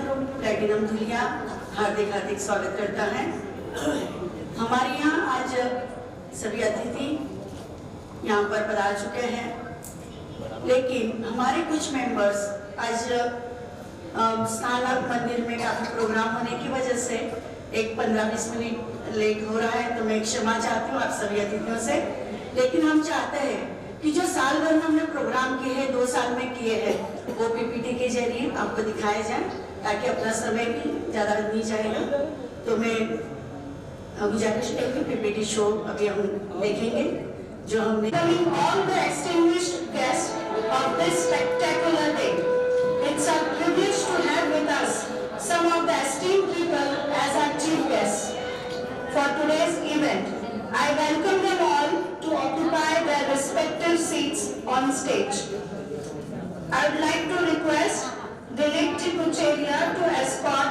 Group platinum Dhulia हार्दिक हार्दिक स्वागत करता है। हमारे यहाँ आज सभी अतिथि यहाँ पर पधार चुके हैं, लेकिन हमारे कुछ मेंबर्स आज स्नानक मंदिर में काफी प्रोग्राम होने की वजह से एक 15-20 मिनट लेट हो रहा है, तो मैं क्षमा चाहती हूँ आप सभी अतिथियों से। लेकिन हम चाहते हैं कि जो साल भर में हमने प्रोग्राम किए हैं, 2 साल में किए हैं, वो पीपीटी के जरिए आपको दिखाए जाए ताकि अपना समय भी ज़्यादा नहीं जाएगा। तो मैं गुजारिश करूँगी पीपीटी शो अभी हम देखेंगे जो हमने। All the distinguished guests of this spectacular day. It's a privilege to have with us some of the esteemed people as our chief guests for today's event. I welcome them all to occupy their respective seats on stage. I would like to request Dilip Ji Kucheria to escort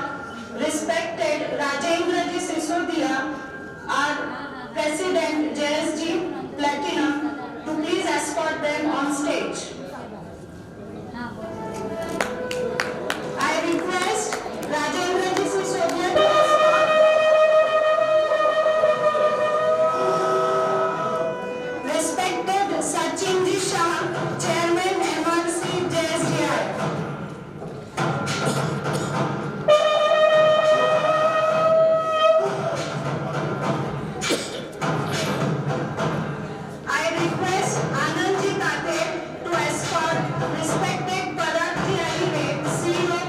respected Rajendra Ji Sisodia, our President JSG Platinum, to please escort them on stage. I request Rajendra Ji Sisodia to escort respected Sachin Ji Shah, Chairman MRC JSDI. I request Anand Ji Tate to escort respected Parag Ji Alive, CEO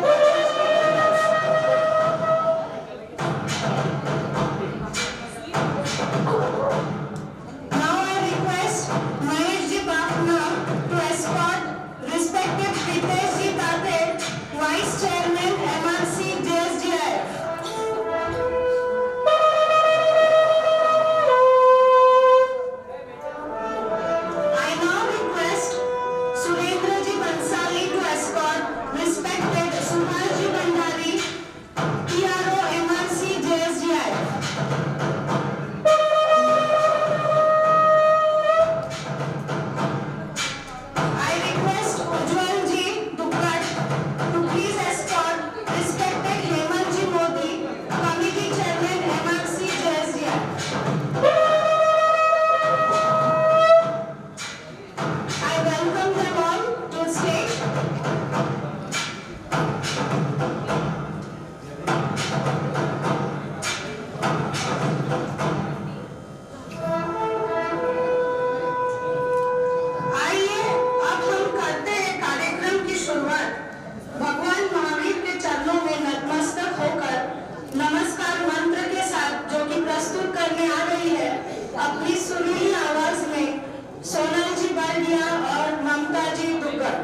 Now I request Mahesh Ji Bafna to escort respected Pritesh Ji Tate, Vice Chairman MRC JSDI. I now request Surendra Ji Bansali to escort respected Subhash Ji Bhandari, PRO MRC JSDI. I request Ujjwal Ji Dukkat to please escort respected Hemant Ji Modi, Committee Chairman MRC JSDI. I welcome them all to stage. आइए अब हम करते हैं कार्यक्रम की शुरुआत भगवान महावीर के चरणों में नतमस्तक होकर नमस्कार मंत्र के साथ, जो कि प्रस्तुत करने आ रही है अपनी सुरीली आवाज में सोनल जी बालिया और ममता जी दुग्गल।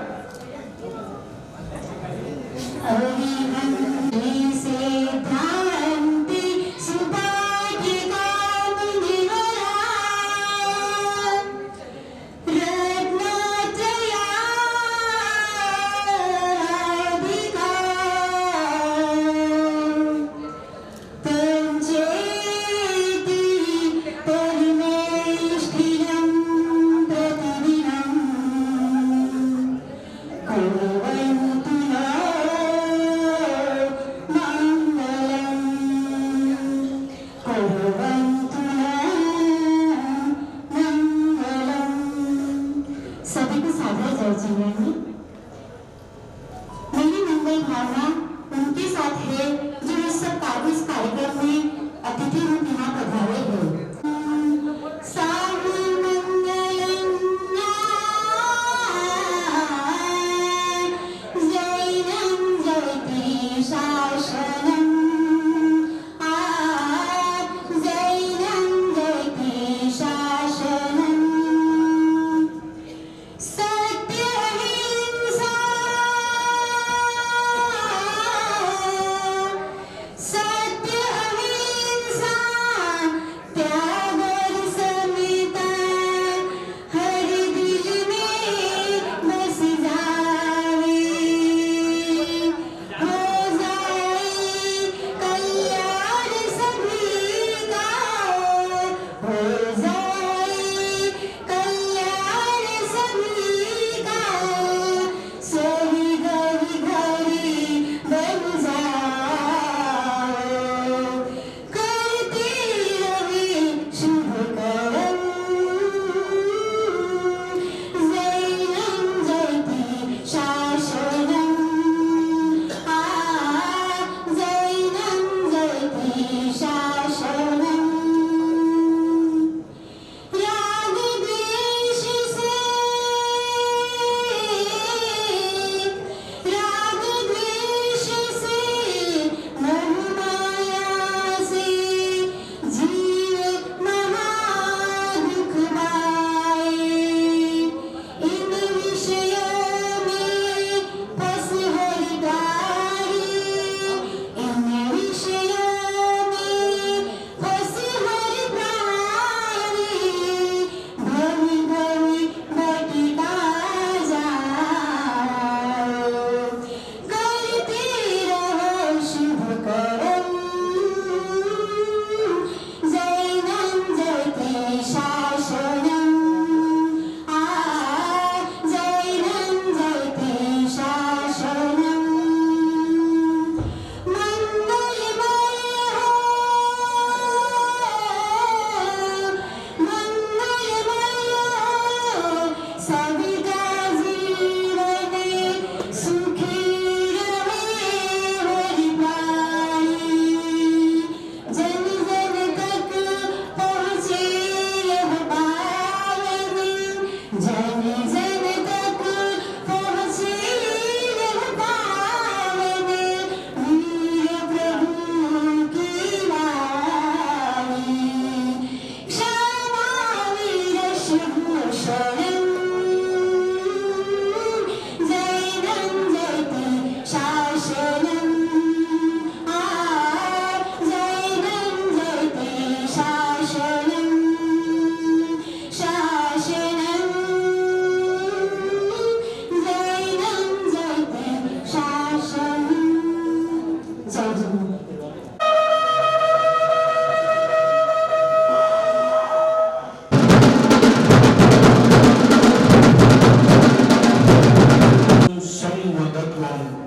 जय हिंद।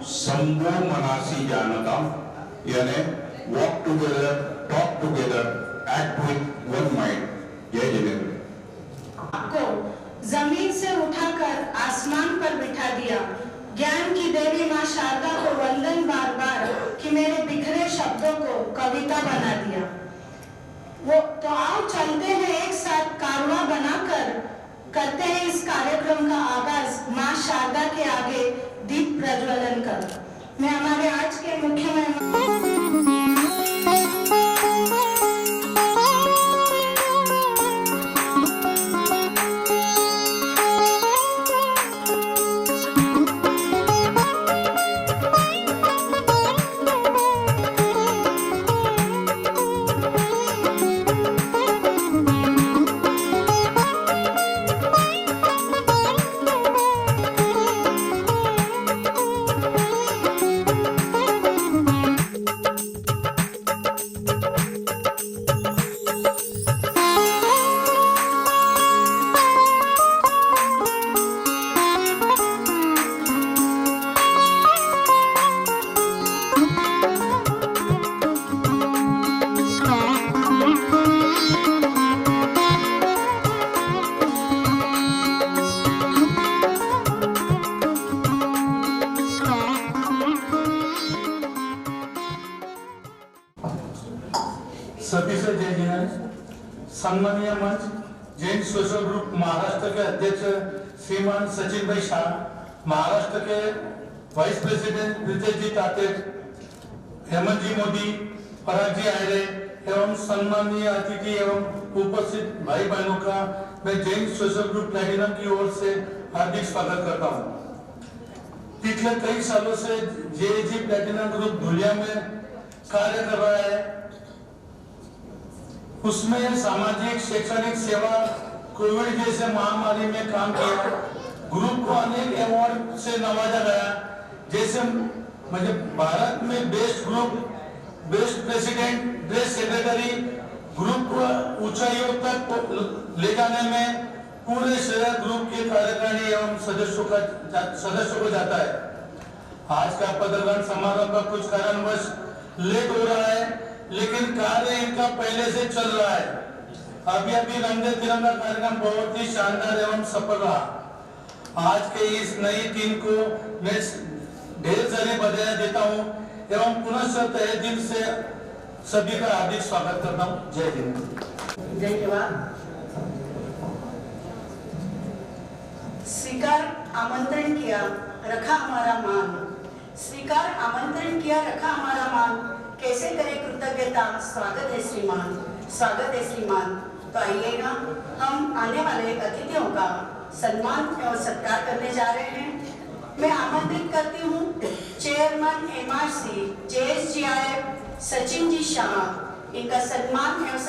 संभो मनासी जानता, यानी walk together, talk together, act with one mind. जय जिनेन्द्र। आपको जमीन से उठाकर आसमान पर बिठा दिया, ज्ञान की देवी माँ शारदा को वंदन बार बार कि मेरे बिखरे शब्दों को कविता बना दिया। वो तो आओ चलते हैं एक साथ कारवां बनाकर, करते हैं इस कार्यक्रम का आगाज माँ शारदा के आगे दीप प्रज्वलन कर। मैं हमारे आज के मुख्य मेहमान सभी से जय जिनेन्द्र। सम्मानीय मंच जैन सोशल ग्रुप महाराष्ट्र के अध्यक्ष श्रीमान सचिन भाई शाह, महाराष्ट्र के वाइस प्रेसिडेंट ब्रिजेश जी ताते, हेमंत जी मोदी, पराग जी आयरे एवं सम्मानीय अतिथि एवं उपस्थित भाई बहनों का मैं जैन सोशल ग्रुप प्लैटिनम की ओर से हार्दिक स्वागत करता हूँ। पिछले कई सालों से जेएजी प्लैटिनम ग्रुप धुलिया में कार्य कर रहा है। उसमें सामाजिक शैक्षणिक सेवा, कोविड जैसे महामारी में काम किया। ग्रुप को अनेक अवार्ड से नवाजा गया, जैसे मुझे भारत में best group, best president, best secretary. Group को ऊंचाइयों तक ले जाने में पूरे श्रेय ग्रुप के कार्यकारिणी एवं सदस्यों को जाता है। आज का पदग्रहण समारोह का कुछ कारणवश लेट हो रहा है, लेकिन कार्य इनका पहले से चल रहा है। अभी रंगे तिरंगा कार्यक्रम बहुत ही शानदार एवं सफल रहा। आज के इस नई टीम को मैं ढेर सारी बधाई देता हूं एवं पुनः तहे दिल से सभी का हार्दिक स्वागत करता हूं। जय हिंद। जय जवान। स्वीकार आमंत्रण किया, रखा हमारा मान। स्वीकार आमंत्रण किया, रखा हमारा मान। कैसे करें कृतज्ञता, स्वागत है श्रीमान, स्वागत है श्रीमान। तो आइएगा, हम आने वाले अतिथियों का सम्मान और सत्कार करने जा रहे हैं। मैं आमंत्रित करती हूँ चेयरमैन एमआरसी जेएसजीआईएफ सचिन जी शाह, इनका सम्मान एवं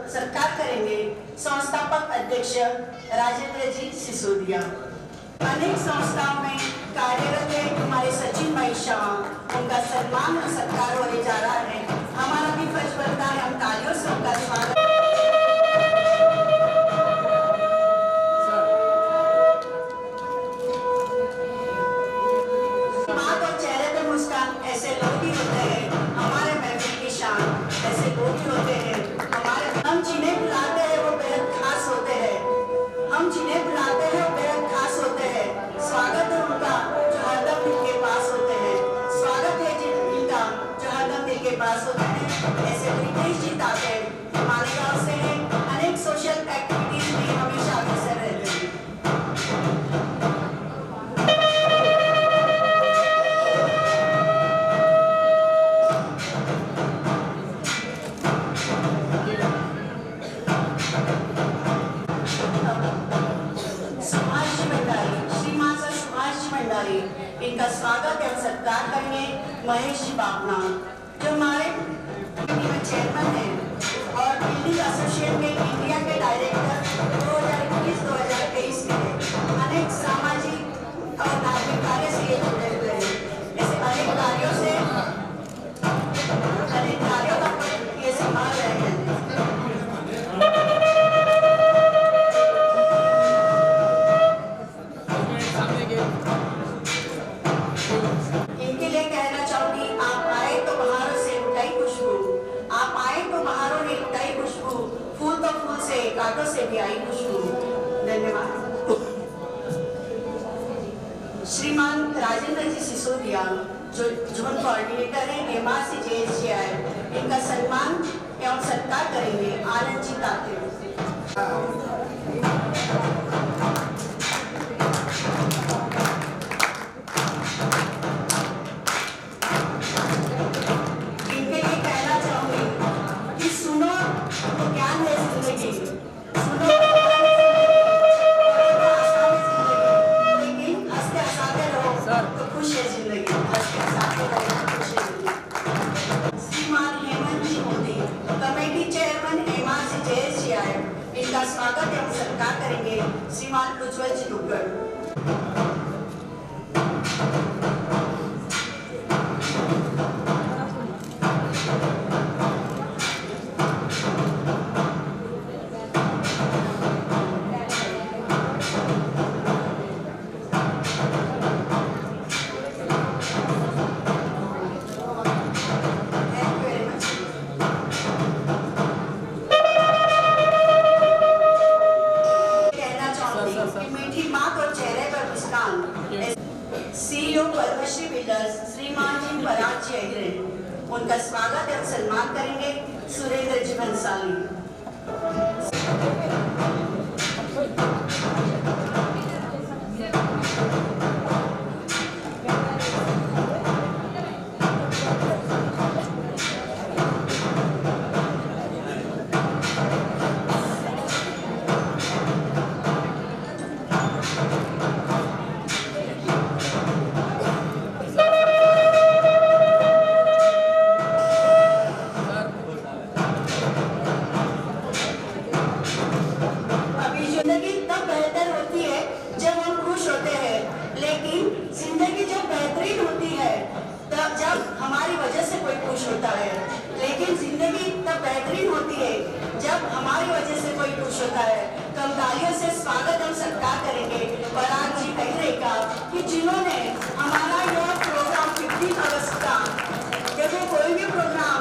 सत्कार करेंगे संस्थापक अध्यक्ष राजेंद्र जी सिसोदिया। अनेक संस्थाओं में कार्यरत है हमारे सचिन भाई शाह, उनका सम्मान और सत्कार होने जा रहा है। हमारा भी फर्ज बनता है हम तालियों से उनका स्वागत। बात और चेहरे पे मुस्कान, ऐसे लोग ही होते हैं हमारे महफिल की शान। ऐसे लोग ही होते हैं हमारे। हम जिन्हें बुलाते हैं वो बेहद खास होते हैं। हम जिन्हें बुलाते हैं वो बेहद खास होते हैं। स्वागत है उनका जो हरदम दिल के पास होते हैं। स्वागत है जिनका जो हरदम दिल के पास होते हैं। ऐसे ब्रिजेश जी ताते मालेगांव से हैं, अनेक सोशल एक्टिविटीज में हमेशा अग्रसर रहते हैं। इनका स्वागत एवं सत्कार करेंगे महेश जी बापना, जो हमारे चेयरमैन हैं और बिल्डिंग एसोसिएशन के इंडिया के डायरेक्टर 2021-2023 के अनेक सामाजिक और धार्मिक कार्य से ये जुड़े हुए हैं। ऐसे अनेक कार्यों से हेमा सी JSGI, इनका सम्मान एवं सत्कार करेंगे आनंद जी ताते। इनके लिए कहना चाहूंगी कि सुनो तो ज्ञान है जिंदगी, सुनो लेकिन हंसते हंसाते रहो तो खुश है जिंदगी, हंसते हंसाते रहो तो खुश है जिंदगी। श्रीमान हेमंत जी मोदी, कमेटी चेयरमैन हेमा सी JSGI, इनका स्वागत एवं सत्कार करेंगे श्रीमान उज्जवल जी दुग्गड़। CEO पद्मश्री बिल्डर्स श्रीमान जी पराग जी अग्रे, उनका स्वागत एवं सम्मान करेंगे सुरेंद्र जी बंसाली। हमारी वजह से कोई खुश होता है, लेकिन जिंदगी तब बेहतरीन होती है जब हमारी वजह से कोई खुश होता है। तो हम तालियों से स्वागत और सत्कार करेंगे पराग जी अग्रे का, कि जिन्होंने हमारा यह प्रोग्राम 15 अगस्त का, क्योंकि कोई भी प्रोग्राम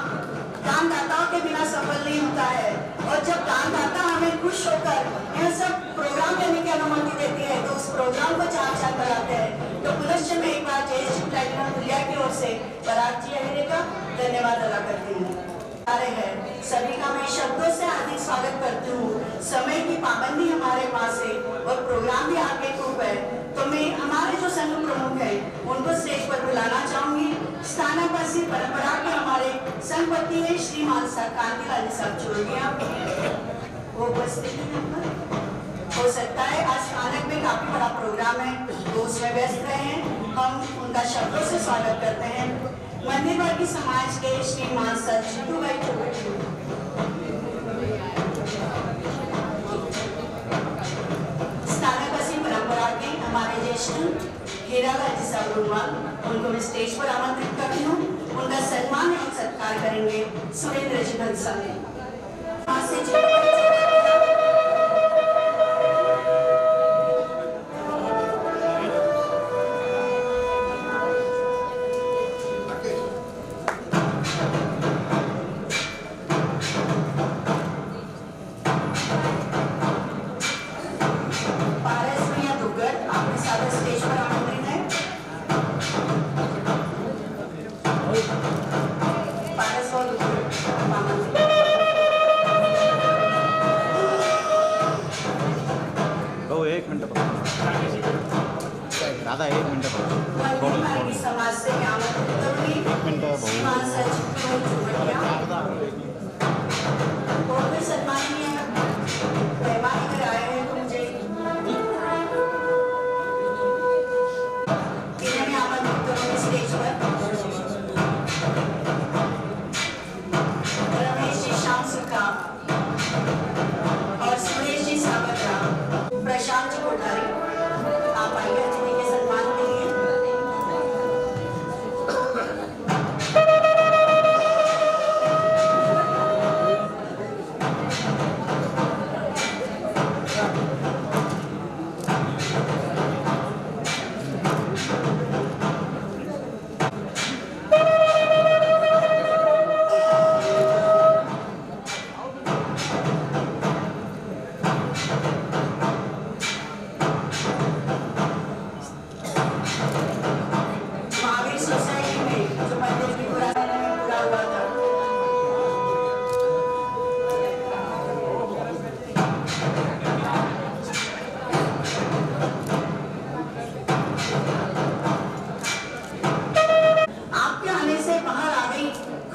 दानदाताओं के बिना सफल नहीं होता है, और जब दानदाता हमें खुश होकर यह सब प्रोग्राम करने की अनुमति देती है तो उस प्रोग्राम को 4 साल बढ़ाते हैं। तो पुनश्च में एक बार JSG प्लैटिनम इंडिया की ओर से पराग जी अग्रे का धन्यवाद अदा करती हूँ। सभी का मैं शब्दों से हार्दिक स्वागत करती हूँ। समय की पाबंदी हमारे पास है और प्रोग्राम भी आगे खूब है, तो मैं हमारे जो संघ प्रमुख है उनको स्टेज पर बुलाना चाहूंगी। स्थानापसी परंपरा के हमारे संघपति है श्रीमान कांतिलाल साहब चोरगिया, वो उपस्थित है। हो सकता है आज स्थानक में काफी बड़ा प्रोग्राम है तो उसमें व्यस्त रहे हैं, हम उनका शब्दों से स्वागत करते हैं। मंदिर वर्गी समाज के श्रीमान सचिव भाई स्थानकवासी परंपरा के हमारे ज्येष्ठ हीरालाल जी साहब गुरुवाल, उनको मैं स्टेज पर आमंत्रित करती हूँ। उनका सम्मान एवं सत्कार करेंगे सुरेंद्र जी बंसाली। दादा 1 मिनट समाज से सम्मानीय मेहमान अगर आए हैं तो मुझे इन्हें मैं आमंत्रित करूंगी स्टेज पर। रमेश जी श्याम सुखा और सुरेश जी सावत्रा, प्रशांत जी कोठारी, आप आइए अतिथि के सम्मान के लिए।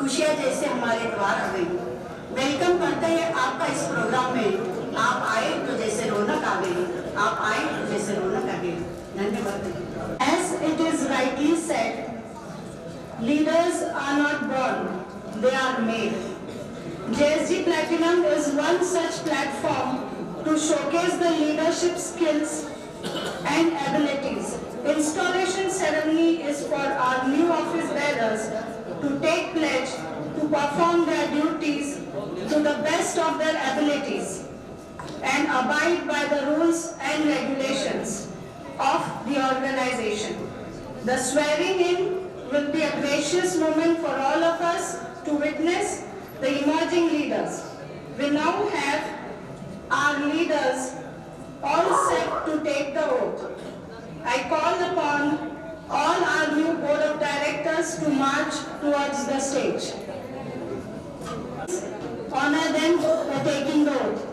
खुशियाँ जैसे हमारे द्वार आ गई। वेलकम करते हैं आपका इस प्रोग्राम में। आप आए तो जैसे रौनक आ गई, आप आए तो जैसे रौनक आ गई। धन्यवाद। As it is rightly said, leaders are not born, they are made. JSG Platinum is one such platform to showcase the leadership skills and abilities. Installation ceremony is for our new office bearers to take pledge to perform their duties to the best of their abilities and abide by the rules and regulations of the organization. The swearing in will be a gracious moment for all of us to witness the emerging leaders. We now have our leaders all set to take the oath. I call upon all our new board of directors to march towards the stage. Honor them by taking the oath.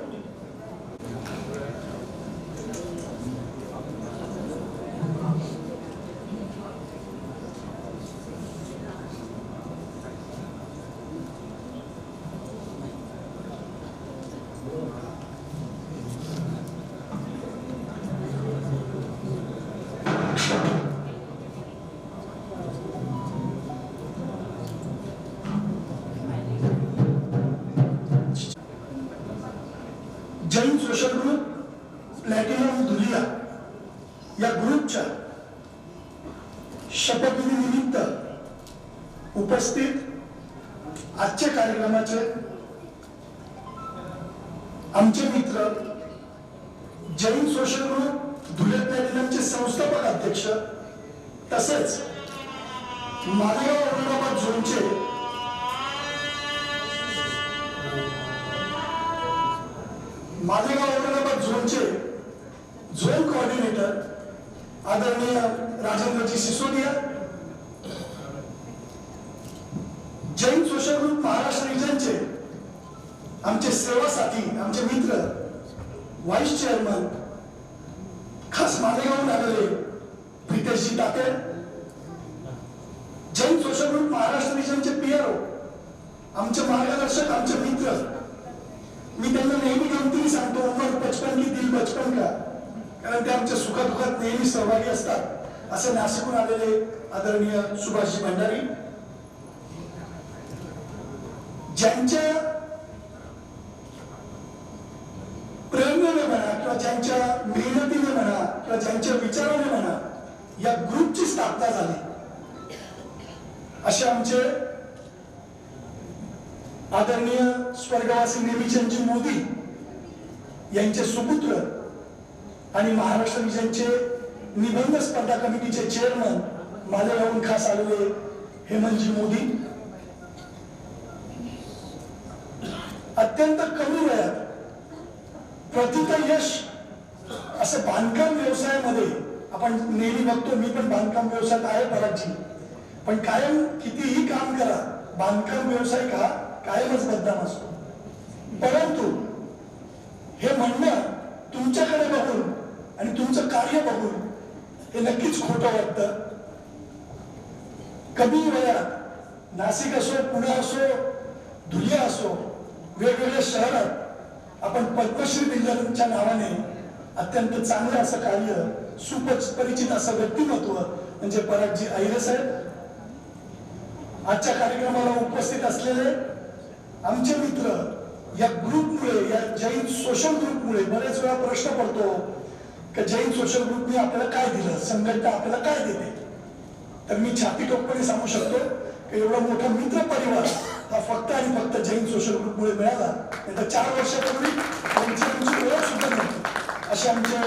Jain social group platinum Dhulia या ग्रुपच्या शपथविधीनिमित्त उपस्थित आजच्या कार्यक्रमाचे आमचे मित्र Jain social group Dhule प्लॅटिनमचे संस्थापक अध्यक्ष तसेच मालेगाव औरंगाबाद झोनचे मालेगाव औरंगाबाद झोनचे झोन कोऑर्डिनेटर आदरणीय राजेंद्रजी सिसोदिया, जैन सोशल ग्रुप महाराष्ट्र रिजनचे आमचे सेवा साथी आमचे मित्र व्हाईस चेअरमन खास मालेगावहून आलेले प्रितेशजी ताते, जैन सोशल ग्रुप महाराष्ट्र रिजनचे पीआरओ आमचे मार्गदर्शक आमचे मित्र, मी त्यांना नेहमी गमतीने सांगतो उमर बचपन की दिल बचपन का, कारण ते आमच्या सुखदुःखात नेहमी सहभागी असतात. असे नाशिकहून आलेले आदरणीय सुभाषजी भंडारी, ज्यांच्या प्रेरणेने म्हणा किंवा ज्यांच्या मेहनतीने म्हणा किंवा ज्यांच्या विचाराने म्हणा या ग्रुपची स्थापना झाली, असे आमचे आदरणीय स्वर्गवासी नेमीचंदजी मोदी यांचे सुपुत्र आणि महाराष्ट्र रिजनचे निबंध स्पर्धा कमिटीचे चेअरमन मालेगावहून खास आलेले हेमंतजी मोदी, अत्यंत कमी वयात प्रथित यश असं बांधकाम व्यवसायामध्ये आपण नेहमी बघतो. मी पण बांधकाम व्यवसायात आहे बराचशी, पण कायम कितीही काम करा बांधकाम व्यवसाय का कायमच बदनाम असतो. परंतु हे म्हणणं तुमच्याकडे बघून आणि तुमचं कार्य बघून हे नक्कीच खोटं वाटतं. कमी वयात नाशिक असो, पुणे असो, धुळे असो, वेगवेगळ्या शहरात आपण पद्मश्री बिल्डरच्या नावाने अत्यंत चांगलं असं कार्य, सुपरिचित असं व्यक्तिमत्व म्हणजे परागजी अहिरे साहेब. आजच्या कार्यक्रमाला उपस्थित असलेले आमचे मित्र, या ग्रुपमुळे, या जैन सोशल ग्रुपमुळे बरेच वेळा प्रश्न पडतो की जैन सोशल ग्रुपने आपल्याला काय दिलं, संघटना आपल्याला काय देते. तर मी छाती ठोकपणे सांगू शकतो की एवढा मोठा मित्र परिवार हा फक्त आणि फक्त जैन सोशल ग्रुपमुळे मिळाला. नंतर 4 वर्षापूर्वी त्यांची ओळख सुद्धा नव्हती. असे आमचे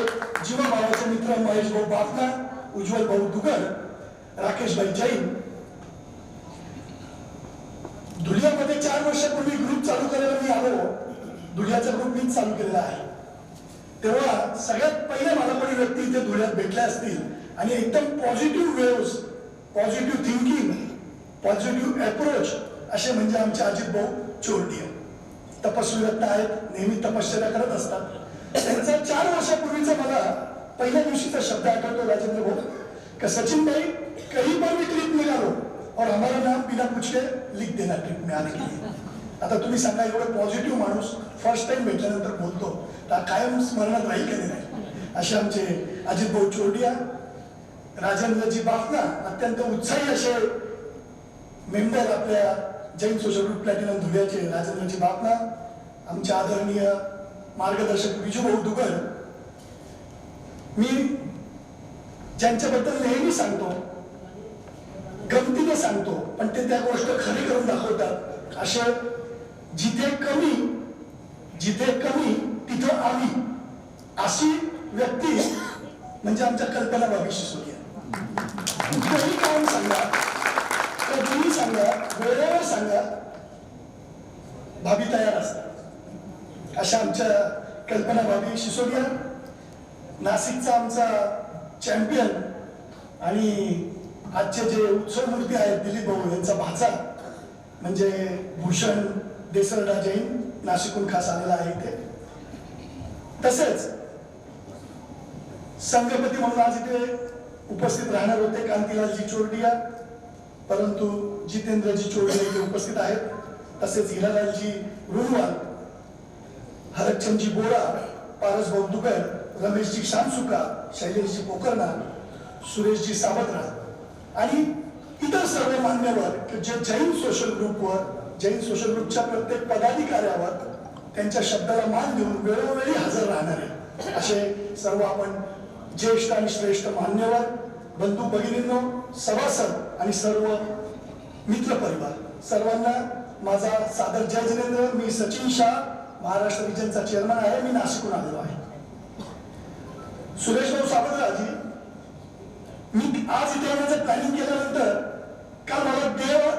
जीवा भावाचे मित्र महेश भाऊ बापना, उज्ज्वल भाऊ दुगर, राकेश भाई जैन. धुळ्यामध्ये 4 वर्षापूर्वी ग्रुप चालू करायला मी आलो. धुळ्याचा ग्रुप मीच चालू केलेला आहे. तेव्हा सगळ्यात पहिले मला कोणी व्यक्ती इथे धुळ्यात भेटल्या असतील आणि एकदम positive waves, positive thinking, positive approach असे म्हणजे आमचे अजित भाऊ चोरडिया. तपस्वी रत्न आहेत, नेहमी तपश्चर्या करत असतात. त्यांचा 4 वर्षापूर्वीचा मला पहिल्या दिवशीचा शब्द आठवतो राजेंद्र भाऊ का सचिन भाई कहीं पर भी ट्रिप निकालो और हमारा नाम बिना पूछे लिख देना ट्रिप में आने के लिए. आता तुम्ही सांगा, एवढं पॉझिटिव्ह माणूस फर्स्ट टाइम भेटल्यानंतर बोलतो तर कायम स्मरणात राहील कधी नाही. असे आमचे अजित भाऊ चोरडिया, राजेंद्रजी बाफना, अत्यंत उत्साही असे मेंबर आपल्या जैन सोशल ग्रुप प्लॅटिनम धुळ्याचे राजेंद्रजी बाफना, आमचे आदरणीय मार्गदर्शक विजूभाऊ दुगर. मी ज्यांच्याबद्दल नेहमी सांगतो, गमतीने सांगतो, पण ते त्या गोष्ट खरी करून दाखवतात, अशा जिथे कमी तिथं आम्ही, अशी व्यक्ती म्हणजे आमच्या कल्पना भाभी सिसोदिया. कधी काम सांगा, कधीही सांगा, वेळेवर सांगा, भाभी तयार असतात. अशा आमच्या कल्पना भाभी सिसोदिया, नाशिकचा आमचा चॅम्पियन आणि आजचे जे उत्सव मूर्ती आहेत दिलीप भाऊ यांचा भाचा म्हणजे भूषण देसरडा जैन, नाशिकहून खास आलेला आहे इथे. तसेच संघपती म्हणून आज इथे उपस्थित राहणार होते कांतीलालजी चोरडिया, परंतु जितेंद्रजी चोरडिया इथे उपस्थित आहेत. तसेच हिरालालजी रुणवाल, हरकचंदजी बोरा, पारस भाऊ दुगर, रमेशजी शामसुका, शैलेशजी पोकरना, सुरेशजी सावत्रा आणि इतर सर्व मान्यवर जे जैन सोशल ग्रुपवर, जैन सोशल ग्रुपच्या प्रत्येक पदाधिकाऱ्यावर त्यांच्या शब्दाला मान देऊन वेळोवेळी हजर राहणारे असे सर्व आपण ज्येष्ठ आणि श्रेष्ठ मान्यवर, बंधू भगिनींनो, सभासद आणि सर्व मित्र परिवार, सर्वांना माझा सादर जय जिनेंद्र. मी सचिन शाह, महाराष्ट्र रिजनचा चेअरमन आहे. मी नाशिकहून आलेलो आहे. सुरेश भाऊ सावंतराजी, मी आज इथे येण्याचं प्लॅनिंग केल्यानंतर काल मला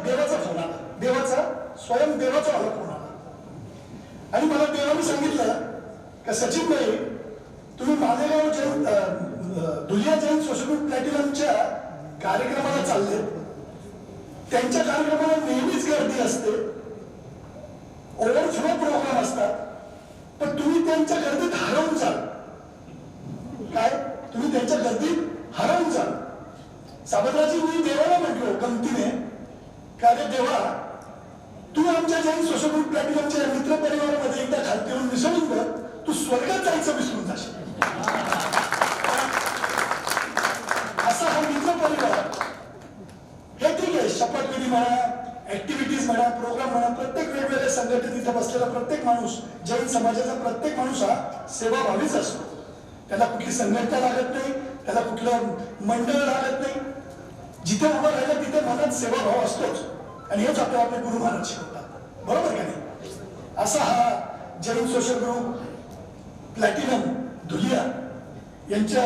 देवाचा फोन आला, स्वयं देवाचा मला फोन आला आणि मला देवाने सांगितलं का सचिन भाई, तुम्ही मालेगाव जैन धुलिया जैन सोशल ग्रुप प्लॅटिनमच्या कार्यक्रमाला चालले. त्यांच्या कार्यक्रमाला नेहमीच गर्दी असते, ओव्हरफ्लो प्रोग्राम असतात, पण तुम्ही त्यांच्या गर्दीत हरवून जाल. काय तुम्ही त्यांच्या गर्दीत हरवून जाल? सावंतराजी, मी देवाला म्हटलो गमतीने, का रे देवा, तू आमच्या जैन सोशल ग्रुप प्लॅटिनमच्या मित्र परिवारामध्ये एकदा खालती येऊन मिसळून बघ, तू स्वर्गात जायचं विसरून जाशील. असा हा मित्र परिवार, हे ठीक आहे, शपथविधी म्हणा, ऍक्टिव्हिटीज म्हणा, प्रोग्राम म्हणा, प्रत्येक वेगवेगळ्या संघटनेत इथे बसलेला प्रत्येक माणूस, जैन समाजाचा प्रत्येक माणूस हा सेवाभावीच असतो. त्याला कुठली संघटना लागत नाही, त्याला कुठलं मंडळ लागत नाही. जिथे उभं राहिलं तिथे मनात सेवाभाव असतोच आणि हेच आपल्याला आपले गुरु महाराज शिकवतात, बरोबर का नाही? असा हा Jain social group platinum Dhulia यांच्या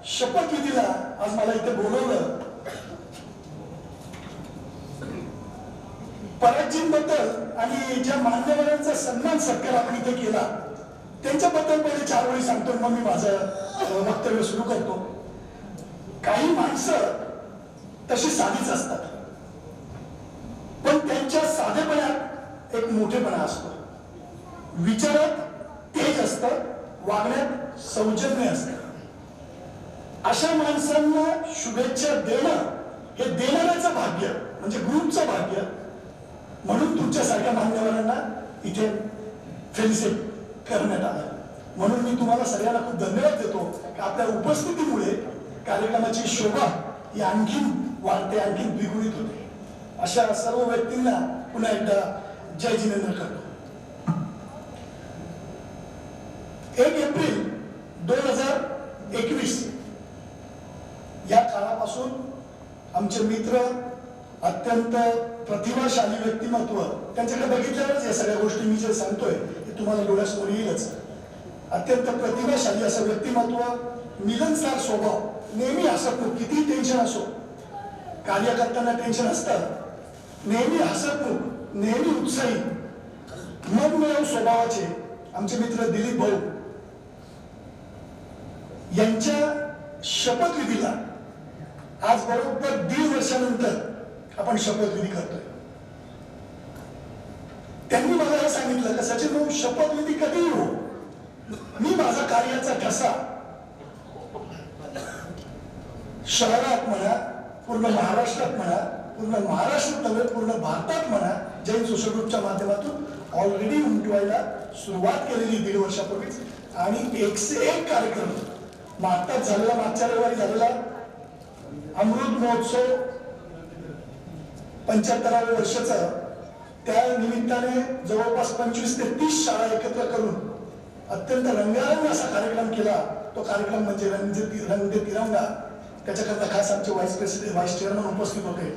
शपथविधीला आज मला इथे बोलवलं. परागजींबद्दल आणि ज्या मान्यवरांचा सन्मान सत्कार आपण इथे केला त्यांच्याबद्दल पहिले 4 वेळी सांगतो, मग मी माझं वक्तव्य सुरू करतो. काही माणसं तशी साधीच असतात, पण त्यांच्या साधेपणात एक मोठेपणा असतो, विचारात तेज असतं, वागण्यात सौजन्य असतं. अशा माणसांना शुभेच्छा देणं हे देणाऱ्याचं भाग्य म्हणजे ग्रुपचं भाग्य. म्हणून तुमच्यासारख्या मान्यवरांना इथे फेलिसिट करण्यात आलं. म्हणून मी तुम्हाला सगळ्यांना खूप धन्यवाद देतो की आपल्या उपस्थितीमुळे कार्यक्रमाची शोभा ही आणखीन वाढते, आणखीन द्विगुणित होते. अशा सर्व व्यक्तींना पुन्हा एकदा जय जिनेंद्र करतो. 1 एप्रिल 2021 या काळापासून आमचे मित्र, अत्यंत प्रतिभाशाली व्यक्तिमत्व, त्यांच्याकडे बघितल्यावरच या सगळ्या गोष्टी मी जे सांगतोय ते तुम्हाला डोळ्यासमोर येईलच. अत्यंत प्रतिभाशाली असं व्यक्तिमत्व, मिलनसार स्वभाव, नेहमी हसतमुख, किती टेन्शन असो, कार्य करताना टेन्शन असतं, नेहमी हसतमुख, नेहमी उत्साही, मनमिळावू स्वभावाचे आमचे मित्र दिलीप भाऊ यांच्या शपथविधीला आज बरोबर 1.5 वर्षानंतर आपण शपथविधी करतोय. त्यांनी मला हे सांगितलं की सचिन भाऊ, शपथविधी कधीही हो, मी माझा कार्याचा ठसा शहरात म्हणा, पूर्ण महाराष्ट्रात म्हणा, पूर्ण महाराष्ट्रात नव्हे पूर्ण भारतात म्हणा जैन सोशल ग्रुपच्या माध्यमातून ऑलरेडी उमटवायला सुरुवात केलेली 1.5 वर्षापूर्वीच आणि 101 कार्यक्रम आत्ताच झालेला मागच्या रविवारी झालेला अमृत महोत्सव 75व्या वर्षाचा त्या निमित्ताने जवळपास 25 ते 30 शाळा एकत्र करून अत्यंत रंगारंग असा कार्यक्रम केला. तो कार्यक्रम म्हणजे रंग दे तिरंगा. त्याच्याकरता खास आमचे व्हाईस चेअरमन उपस्थित होते.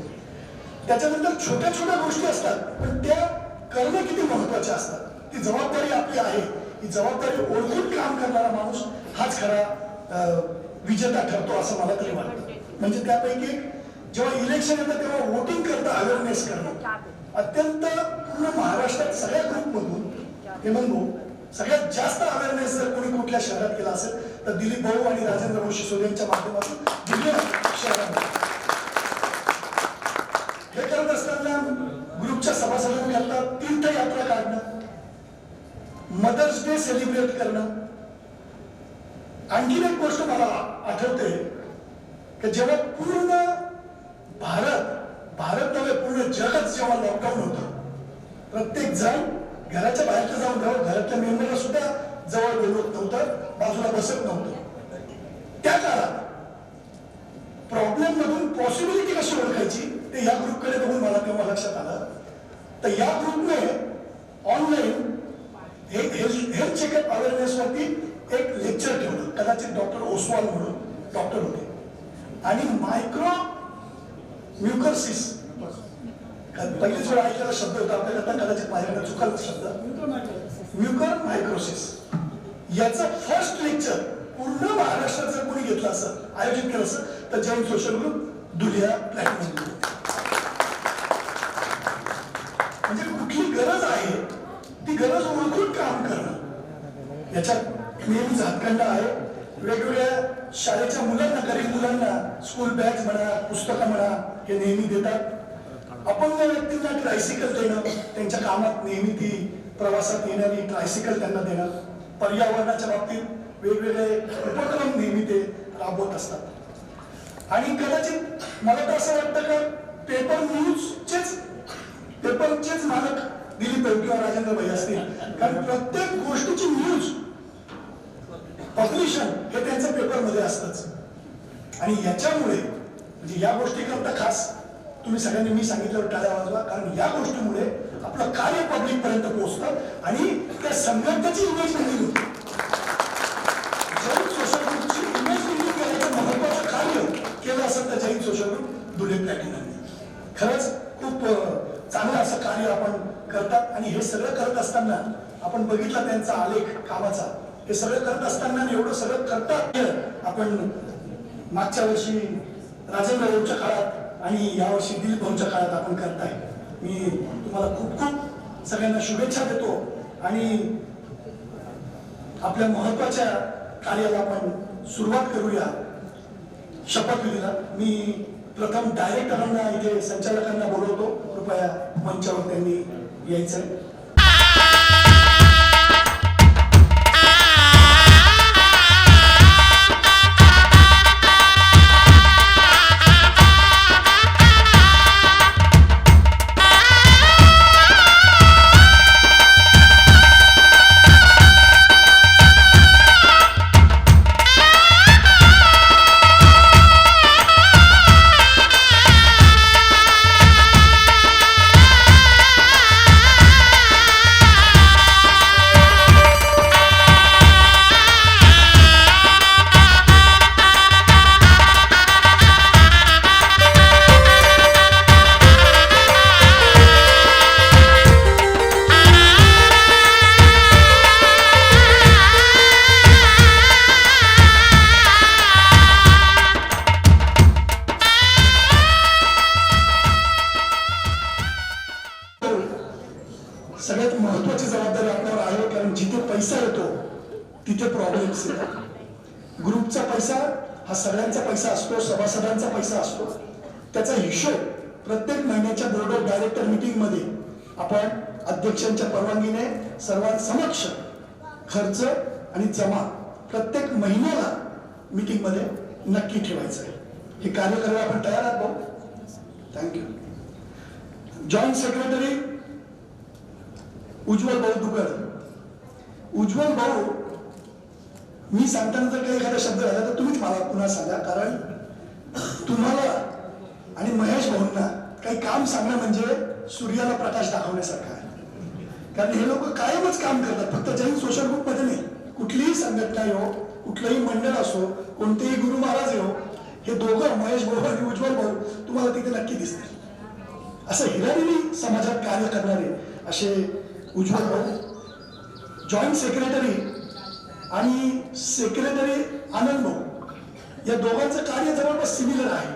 त्याच्यानंतर छोट्या छोट्या गोष्टी असतात पण त्या करणं किती महत्वाच्या असतात. ती जबाबदारी आपली आहे. ही जबाबदारी ओळखून काम करणारा माणूस हाच खरा विजेता ठरतो असं मला तरी वाटतं. म्हणजे त्यापैकी जेव्हा इलेक्शन येतं तेव्हा वोटिंग करता अवेअरनेस करणं अत्यंत पूर्ण महाराष्ट्रात सगळ्या ग्रुपमधून हेमंत भाऊ सगळ्यात जास्त अवेअरनेस जर कोणी कुठल्या शहरात केला असेल तर दिलीप भाऊ आणि राजेंद्र भाऊ शिसोदे यांच्या माध्यमातून दिल्ली शहरामध्ये हे करत असताना ग्रुपच्या सभासदांकरता तीर्थयात्रा काढणं, मदर्स डे सेलिब्रेट करणं. आणखीन एक गोष्ट मला आठवते की जेव्हा पूर्ण भारत नव्हे पूर्ण जगच जेव्हा लॉकडाऊन होतं प्रत्येक जण घराच्या बाहेर जाऊन घरातल्या मेंबरला सुद्धा जवळ बोलवत नव्हतं, बाजूला बसत नव्हतं. त्या काळात प्रॉब्लेम मधून पॉसिबिलिटी कशी ओळखायची ते या ग्रुपकडे बघून मला तेव्हा लक्षात आलं. तर या ग्रुपने ऑनलाईन हेल्थ चेकअप अवेअरनेस वरती एक लेक्चर ठेवलं. कदाचित डॉक्टर ओसवाल म्हणून डॉक्टर होते आणि मायक्रो म्युकरसिस पहिलीच वेळा ऐकलेला शब्द होता आपल्याला कदाचित माझ्याकडे चुकल शब्द म्युकर मायक्रोसिस याचं फर्स्ट लेक्चर पूर्ण महाराष्ट्रात जर कोणी घेतलं असं आयोजित केलं असं तर Jain social group Dhulia platform. म्हणजे कुठली गरज आहे ती गरज ओळखून काम करणं याच्यात नेहमी हातखंडा आहे. वेगवेगळ्या शाळेच्या मुलांना गरीब मुलांना स्कूल बॅग म्हणा पुस्तकं म्हणा हे नेहमी देतात. अपंग व्यक्तींना ट्रायसिकल देणं त्यांच्या कामात नेहमी ती प्रवासात येणारी ट्रायसिकल त्यांना देणं. पर्यावरणाच्या बाबतीत वेगवेगळे उपक्रम नेहमी ते राबवत असतात. आणि कदाचित मला तर असं वाटतं का पेपरचेच मालक दिलीप भाऊ किंवा राजेंद्र भाई असतील. कारण प्रत्येक गोष्टीची न्यूज पब्लिशन हे त्यांचं पेपरमध्ये असतंच. आणि याच्यामुळे म्हणजे या गोष्टी करता खास तुम्ही सगळ्यांनी मी सांगितल्यावर टाळ्या वाजवा. कारण या गोष्टीमुळे आपलं कार्य पब्लिक पर्यंत पोहोचतं आणि त्या संघटनेची इमेज बिल्डिंग होती. जैन सोशल ग्रुपची इमेज बिल्डिंग करायचं महत्वाचं कार्य केलं असेल तर जैन सोशल ग्रुप दुले प्लॅटिनमने खरंच खूप चांगलं असं कार्य आपण करतात. आणि हे सगळं करत असताना आपण बघितला त्यांचा आलेख कामाचा. हे सगळं करत असताना एवढं सगळं करतात आपण मागच्या वर्षी राजेंद्र भाऊच्या काळात आणि यावर्षी दिलीप भाऊच्या काळात आपण करताय. मी तुम्हाला खूप खूप सगळ्यांना शुभेच्छा देतो आणि आपल्या महत्वाच्या कार्याला आपण सुरुवात करूया. शपथविधीला मी प्रथम डायरेक्टरांना इथे संचालकांना बोलवतो. कृपया मंचावर त्यांनी यायचंय. सगळ्यात महत्वाची जबाबदारी आपल्यावर आहे. कारण जिथे पैसा येतो तिथे प्रॉब्लेम्स येतात. ग्रुपचा पैसा हा सगळ्यांचा पैसा असतो, सभासदांचा पैसा असतो. त्याचा हिशोब प्रत्येक महिन्याच्या बोर्ड ऑफ डायरेक्टर मीटिंग मध्ये आपण अध्यक्षांच्या परवानगीने सर्वांसमक्ष खर्च आणि जमा प्रत्येक महिन्याला मीटिंग मध्ये नक्की ठेवायचं आहे. हे कार्य करायला आपण तयार आहात भाऊ. थँक्यू. जॉईंट सेक्रेटरी उज्ज्वल भाऊ दुगड. उज्ज्वल भाऊ, मी सांगताना जर काही एखादा शब्द झाला तर तुम्हीच मला पुन्हा सांगा, कारण तुम्हाला आणि महेश भाऊंना काही काम सांगणं म्हणजे सूर्याला प्रकाश दाखवण्यासारखं आहे. कारण हे लोक कायमच काम करतात, फक्त जैन सोशल ग्रुप मध्ये नाही, कुठलीही संघटना येऊ, कुठलंही मंडळ असो, कोणतेही गुरु महाराज येऊ, हे दोघं महेश भाऊ आणि उज्ज्वल भाऊ तुम्हाला तिथे नक्की दिसतील. असं हिराणी समाजात कार्य करणारे असे उज्ज्वल भाऊ. जॉईंट सेक्रेटरी आणि सेक्रेटरी आनंद भाऊ, या दोघांचं कार्य जवळपास सिमिलर आहे.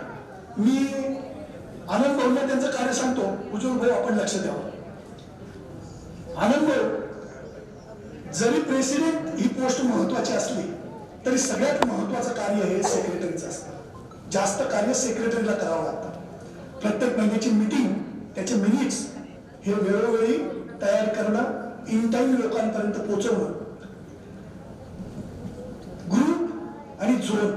मी आनंद भाऊंना त्यांचं कार्य सांगतो, उज्ज्वल भाऊ आपण लक्ष द्यावं. आनंद भाऊ, जरी प्रेसिडेंट ही पोस्ट महत्वाची असली तरी सगळ्यात महत्वाचं कार्य हे सेक्रेटरीचं असतं. जास्त कार्य सेक्रेटरीला करावं लागतं. प्रत्येक महिन्याची मीटिंग, त्याचे मिनिट्स हे वेळोवेळी तयार करणं, इन टाइम लोकांपर्यंत पोहोचवणं. ग्रुप आणि झोन,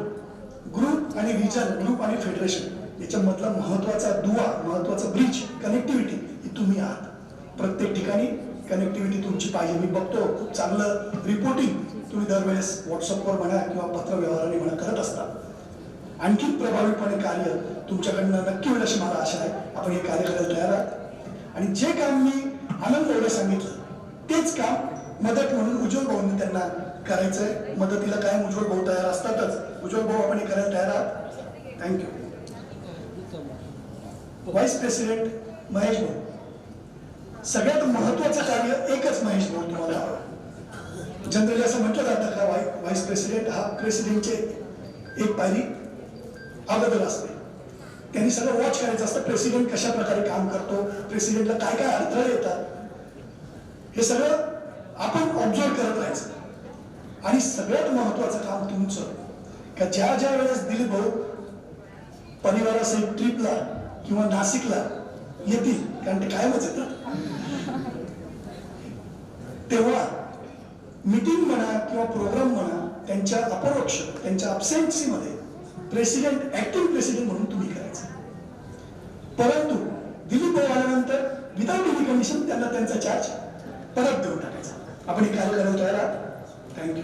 ग्रुप आणि रिजन, ग्रुप आणि फेडरेशन याच्यामधला महत्वाचा दुवा, महत्वाचा ब्रिज, कनेक्टिव्हिटी ही तुम्ही आहात. प्रत्येक ठिकाणी कनेक्टिव्हिटी तुमची पाहिजे. मी बघतो खूप चांगलं रिपोर्टिंग तुम्ही दरवेळेस व्हॉट्सअपवर म्हणा किंवा पत्रव्यवहाराने म्हणा करत असता. आणखी प्रभावीपणे कार्य तुमच्याकडनं नक्की होईल अशी मला आशा आहे. आपण हे कार्य करायला तयार आहात. आणि जे काम मी आनंद भाऊला सांगितलं तेच काम मदत म्हणून उज्ज्वल भाऊंनी त्यांना करायचंय. मदतीला कायम उज्ज्वल भाऊ तयार असतातच. उज्ज्वल भाऊ आपण हे करायला तयार आहात. थँक्यू. व्हाईस प्रेसिडेंट महेश भाऊ, सगळ्यात महत्वाचं कार्य एकच महेश भाऊ तुम्हाला. जनरली असं म्हटलं जातं का व्हाईस प्रेसिडेंट हा प्रेसिडेंटचे एक पायरी अगोदर असते. त्यांनी सगळं वॉच करायचं असतं. प्रेसिडेंट कशा प्रकारे काम करतो, प्रेसिडेंटला काय काय अडथळे येतात, हे सगळं आपण ऑब्झर्व करत राहायचं. आणि सगळ्यात महत्वाचं काम तुमचं, का ज्या ज्या वेळेस दिलीप भाऊ परिवारासहित ट्रिपला किंवा नाशिकला येतील, कारण ते कायमच येतात, तेव्हा मीटिंग म्हणा किंवा प्रोग्राम म्हणा, त्यांच्या अपरोक्ष, त्यांच्या अब्सेन्सी मध्ये प्रेसिडेंट, ऍक्टिव्ह प्रेसिडेंट म्हणून तुम्ही करायचं. परंतु दिलीप भाऊ आल्यानंतर विदाउट एनी कंडिशन त्यांना त्यांचा चार्ज परत देऊन टाकायचा. आपण हे कार्य करायला तयार आहात. थँक्यू.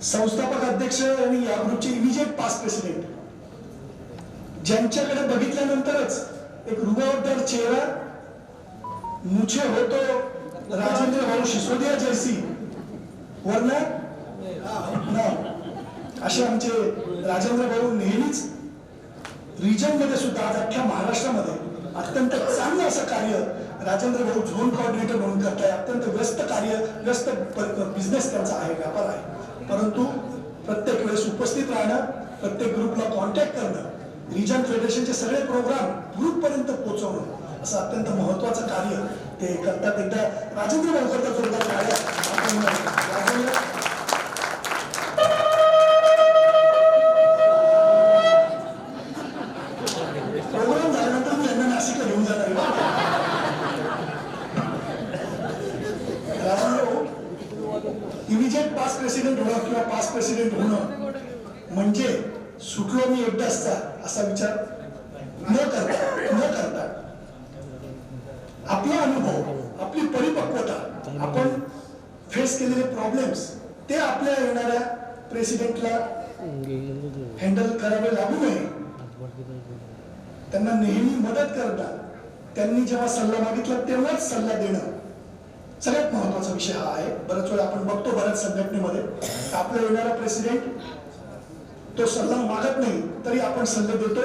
संस्थापक अध्यक्ष आणि या ग्रुपचे इमिजिएट पास्ट प्रेसिडेंट, ज्यांच्याकडे बघितल्यानंतरच एक रुबाबदार चेहरा, मुझे हो तो राजेंद्र भाऊ सिसोदिया जैसी, वरना असे आमचे राजेंद्र भाऊ नेहमीच रिजन मध्ये सुद्धा, आज अख्ख्या महाराष्ट्रामध्ये अत्यंत चांगलं असं कार्य राजेंद्र भाऊ झोन कोऑर्डिनेटर म्हणून करताय. अत्यंत व्यस्त कार्य, व्यस्त बिझनेस त्यांचा आहे, व्यापार आहे. परंतु प्रत्येक वेळेस उपस्थित राहणं, प्रत्येक ग्रुपला कॉन्टॅक्ट करणं, रिजन फेडरेशनचे सगळे प्रोग्राम ग्रुप पर्यंत पोहोचवणं, असं अत्यंत महत्वाचं कार्य ते करतात. एकदा राजेंद्र भाऊ करतात जोरदार कार्य. प्रोग्राम झाल्यानंतर मी यांना नाशिकला घेऊन जाणार आहे. इमिजिएट पास्ट प्रेसिडेंट होणं किंवा पास्ट प्रेसिडेंट होणं म्हणजे सुटलो मी एकदाचचा असा विचार न करता आपला अनुभव, आपली परिपक्वता, आपण फेस केलेले प्रॉब्लेम्स ते आपल्या येणाऱ्या प्रेसिडेंटला हँडल करावे लागू नये, त्यांना नेहमी मदत करणं, त्यांनी जेव्हा सल्ला मागितला तेव्हाच सल्ला देणं, सगळ्यात महत्वाचा विषय हा आहे. बऱ्याच वेळा आपण बघतो बऱ्याच संघटनेमध्ये आपला येणारा प्रेसिडेंट तो सल्ला मागत नाही तरी आपण सल्ले देतो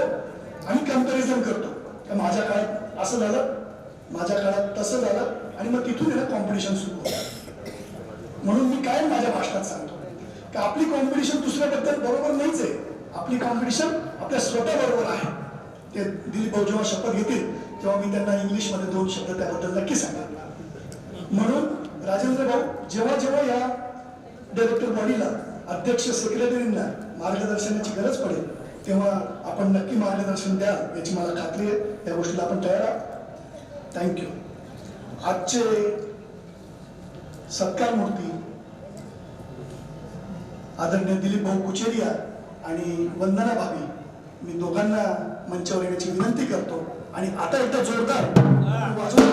आणि कंपॅरिझन करतो. माझ्या काळात असं झालं, माझ्या काळात तसं झालं, आणि मग तिथून येणं कॉम्पिटिशन सुरू होतं. म्हणून मी काय माझ्या भाषणात सांगतो की आपली कॉम्पिटिशन दुसऱ्याबद्दल बरोबर नाहीच आहे, आपली कॉम्पिटिशन आपल्या स्वतः बरोबर आहे. ते दिलीप भाऊ जेव्हा शपथ घेतील तेव्हा मी त्यांना इंग्लिशमध्ये 2 शब्द त्याबद्दल नक्की सांगणार. म्हणून राजेंद्र भाऊ जेव्हा जेव्हा या डायरेक्टर बॉडीला, अध्यक्ष, सेक्रेटरींना मार्गदर्शनाची गरज पडेल तेव्हा आपण नक्की मार्गदर्शन द्या याची मला खात्री आहे. त्या गोष्टीला आपण तयार आहात. थँक्यू. आजचे सत्कार मूर्ती आदरणीय दिलीप भाऊ कुचेरिया आणि वंदना भाभी, मी दोघांना मंचावर येण्याची विनंती करतो आणि आता एकदा जोरदार वाजवून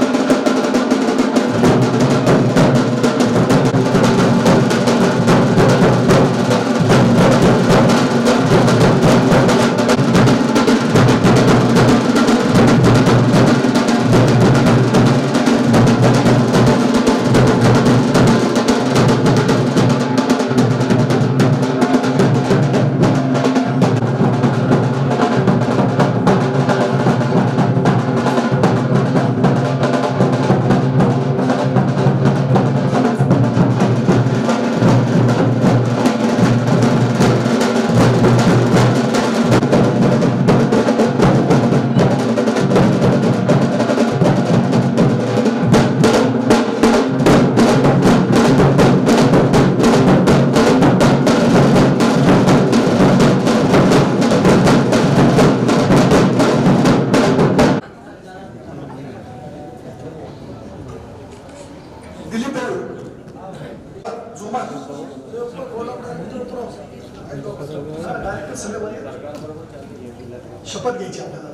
दिलीप भाऊ जोमात शपथ घ्यायची आपल्याला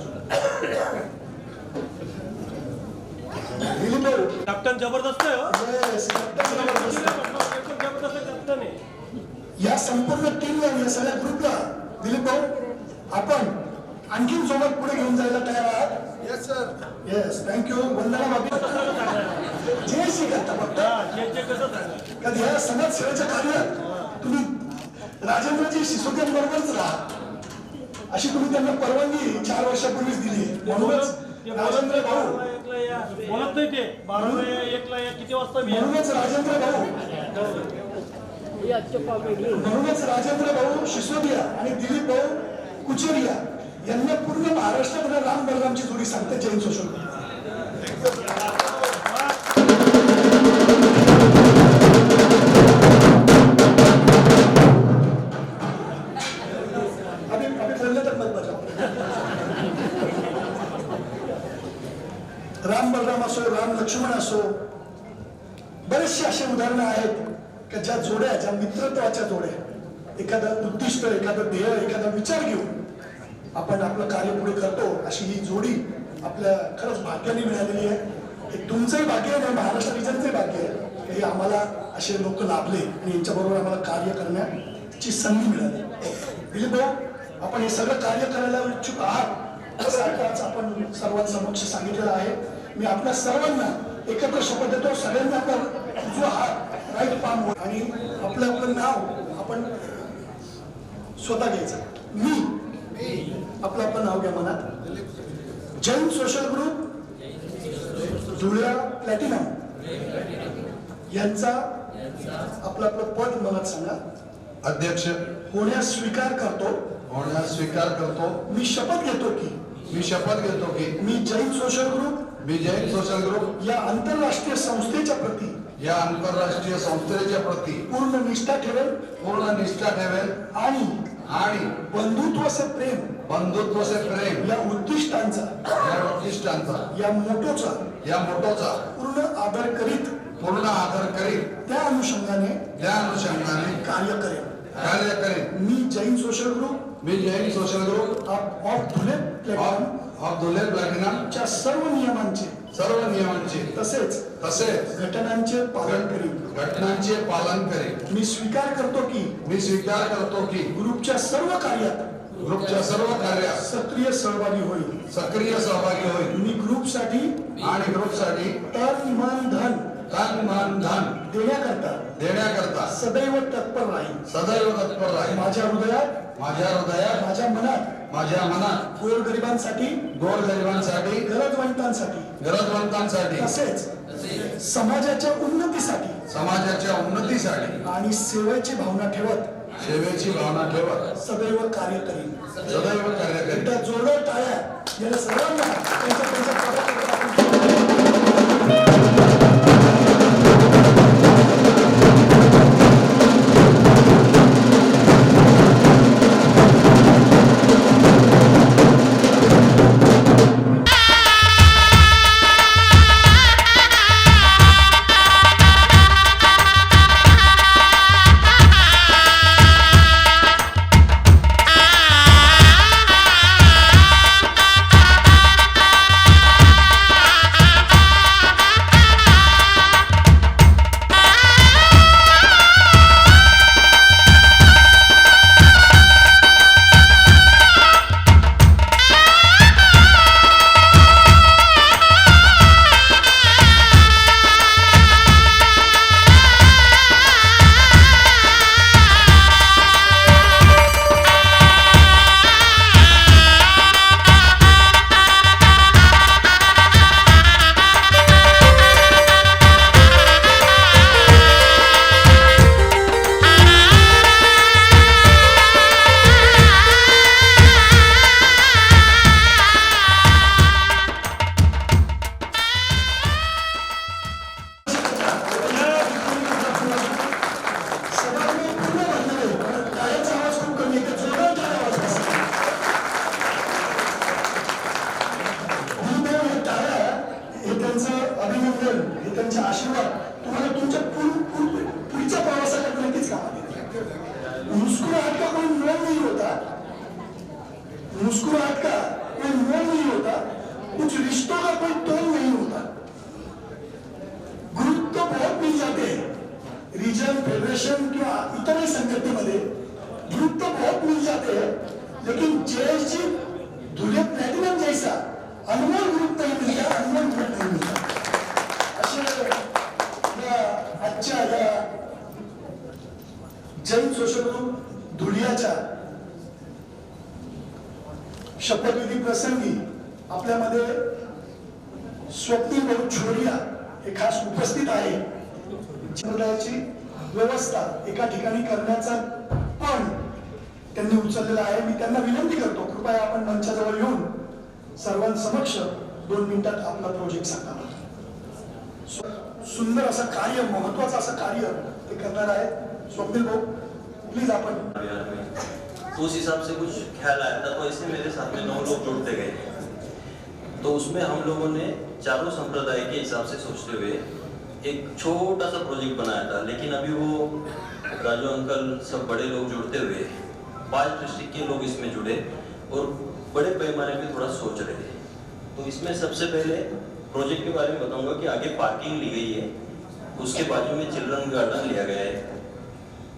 दिलीप भाऊ कॅप्टन जबरदस्त आहे हो. Yes, captain जबरदस्त. एकदम जबरदस्त कॅप्टन आहे. या संपूर्ण टीमला या सगळ्या ग्रुपला दिलीप भाऊ आपण आणखीन सोबत पुढे घेऊन जायला तयार आहात येस सर येस थँक्यू वंदना बाबी जय श्री करता फक्त जे कसं झालं कधी या समाजसेवेच्या कार्यात तुम्ही राजेंद्रजी सिसोदियांबरोबरच राहा अशी तुम्ही त्यांना परवानगी 4 वर्षापूर्वीच दिली म्हणूनच राजेंद्र भाऊ बोलत नाही ते 12:01 या किती वाजता मी म्हणूनच राजेंद्र भाऊ सिसोदिया आणि दिलीप भाऊ कुचेरिया यांना पूर्ण महाराष्ट्रामध्ये राम बलरामची जोडी सांगते जैन सोशल राम बलराम असो राम लक्ष्मण असो बरेचसे असे उदाहरणं आहेत की ज्या जोड्या ज्या मित्रत्वाच्या जोड्या एखादं उद्दिष्ट एखादं ध्येय एखादा विचार घेऊन आपण आपलं कार्य पुढे करतो अशी ही जोडी आपल्या खरंच भाग्याने मिळालेली आहे हे तुमचंही भाग्य आहे महाराष्ट्र रिजनचंही भाग्य आहे की आम्हाला असे लोक लाभले आणि यांच्याबरोबर आम्हाला कार्य करण्याची संधी मिळाली दिलीप भाऊ आपण हे सगळं कार्य करायला इच्छुक आहात सरकारच आपण सर्वांसमक्ष सांगितलेलं आहे मी आपल्या सर्वांना एकत्र शपथ देतो सगळ्यांना आपण जो हात राईट पाम आणि आपलं नाव आपण स्वतः घ्यायचं मी आपलं नाव घ्या मनात जैन सोशल ग्रुप धुळ्या प्लॅटिनम यांचा आपलं पद मनात सांगा अध्यक्ष होण्यास स्वीकार करतो मी शपथ घेतो की मी जैन सोशल ग्रुप या आंतरराष्ट्रीय संस्थेच्या प्रती पूर्ण निष्ठा ठेवेल आणि बंधुत्वाचे प्रेम या उद्दिष्टांचा या मोटोचा पूर्ण आदर करीत त्या अनुषंगाने कार्य करेन मी Jain social group of Dhule platinum च्या सर्व नियमांचे तसेच घटनांचे पालन करेन मी स्वीकार करतो की ग्रुपच्या सर्व कार्यात सक्रिय सहभागी होईल मी ग्रुपसाठी तन मन धन देण्याकरता सदैव तत्पर राहील माझ्या हृदयात माझ्या मनात गोरगरिबांसाठी गरजवंतांसाठी तसेच समाजाच्या उन्नतीसाठी आणि सेवेची भावना ठेवत सदैव कार्य करीन एकदा जोरदार टाळ्या या सर्वांना त्यांच्या हे त्यांचं अभिनंदन, हे त्यांचे आशीर्वाद तुम्हाला तुमच्या पुढच्या प्रवासाकडे नक्कीच कामात येतील. मुस्कुराहट का कोई मोल नहीं होता, मुस्कुराहट का कोई मोल नहीं होता, कुछ रिश्तों का कोई तोल नहीं होता. ग्रुप तो बहुत मिल जाते हैं, रीजन, फेडरेशन किंवा इतरही संघटनेमध्ये ग्रुप तो बहुत मिल जाते हैं, लेकिन जयेश जी धुले प्लॅटिनम जैसा अनमोल ग्रुप नहीं मिलता, अनमोल ग्रुप नहीं मिलता. असे आजच्या या जैन सोशल ग्रुप धुलियाच्या शपथविधी प्रसंगी आपल्यामध्ये स्वप्नील भाऊ छोरिया हे खास उपस्थित आहे. समुदायाची व्यवस्था एका ठिकाणी करण्याचा पण त्यांनी उचललेला आहे. मी त्यांना विनंती करतो, कृपया आपण मंचाजवळ येऊन सर्वांसमक्ष 2 मिनिटात आपला प्रोजेक्ट सांगा. सुंदर असं कार्य, महत्वाचं असं कार्य ते करणार आहे. स्वप्नील भाऊ प्लीज आपण. तो उस हिसाब से कुछ ख्याल आया था, तो ऐसे मेरे साथ में 9 लोग जुड़ते गए. तो उसमें हम लोगों ने चारों संप्रदाय के हिसाब से सोचते हुए एक छोटा सा प्रोजेक्ट बनाया था. लेकिन अभी वो राजू अंकल सब बड़े लोग जुड़ते हुए 5 डिस्ट्रिक्ट के लोग इसमें जुड़े और बड़े पैमाने पे थोड़ा सोच रहे थे. तो इसमें सबसे पहले प्रोजेक्ट के बारे में बताऊंगा कि आगे पार्किंग ली गई है, उसके बाजू में चिल्ड्रन गार्डन लिया गया है,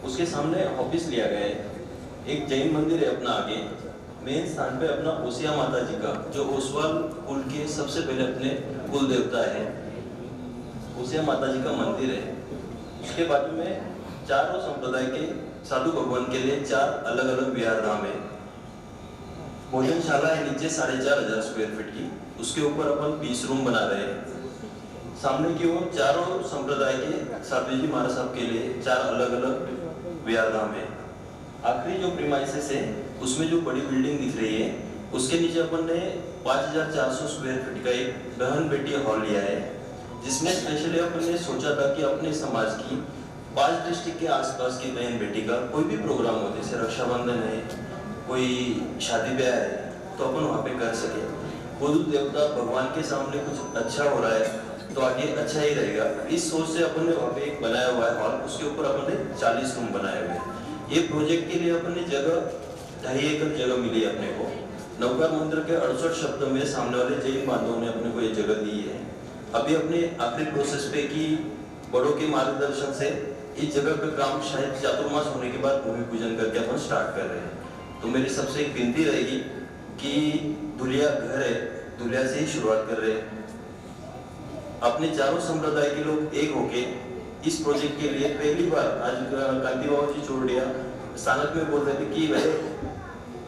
उसके सामने ऑफिस लिया गया है, एक जैन मंदिर है अपना आगे, मेन स्थान पे अपना ओसिया माता जी का, जो ओसवाल कुल के सबसे पहले अपने कुल देवता है, ओसिया माता जी का मंदिर है. उसके बाजू में चारों संप्रदाय के साधु भगवान के लिए 4 अलग अलग विहार धाम है. भोजनशाला है नीचे 4500 स्क्वायर फीट की, उसके ऊपर अपन 20 रूम बना रहे हैं. सामने की ओर चारों संप्रदाय के साध्वी जी महाराज साहब के लिए 4 अलग अलग विहार धाम है. आखिरी जो प्रीमाइसेस है उसमें जो बड़ी बिल्डिंग दिख रही है उसके नीचे अपन ने 5400 स्क्वायर फीट का एक बहन बेटी हॉल लिया है, जिसमें स्पेशली अपन ने सोचा था कि अपने समाज की 5 डिस्ट्रिक्ट के आसपास की बहन बेटी का कोई भी प्रोग्राम हो, जैसे रक्षाबंधन है, कोई शादी ब्याह है, तो अपन वहाँ पे कर सके. कुल देवता भगवान के सामने कुछ अच्छा हो रहा है तो आगे अच्छा ही रहेगा. इस सोच से अपन ने वहाँ पे एक बनाया हुआ है हॉल, उसके ऊपर अपन ने 40 रूम बनाए हुए हैं. ये प्रोजेक्ट के लिए अपन ने जगह 2.5 एकड़ जगह मिली है अपने को. नवकार मंदिर के 68 शब्दों में सामने वाले जैन बांधवों ने अपने को ये जगह दी है. अभी अपने आखिरी प्रोसेस पे कि बड़ों के मार्गदर्शन से इस जगह का काम शायद चातुर्मास होने के बाद भूमि पूजन करके अपन स्टार्ट कर रहे हैं. तो मेरी सबसे एक विनती रहेगी कि धुलिया घर है, धुलिया से ही शुरुआत कर रहे हैं. अपने चारों संप्रदाय के लोग एक होके इस प्रोजेक्ट के लिए पहली बार आज कांति बाबा जी छोड़िया स्थानक में बोल रहे थे कि भाई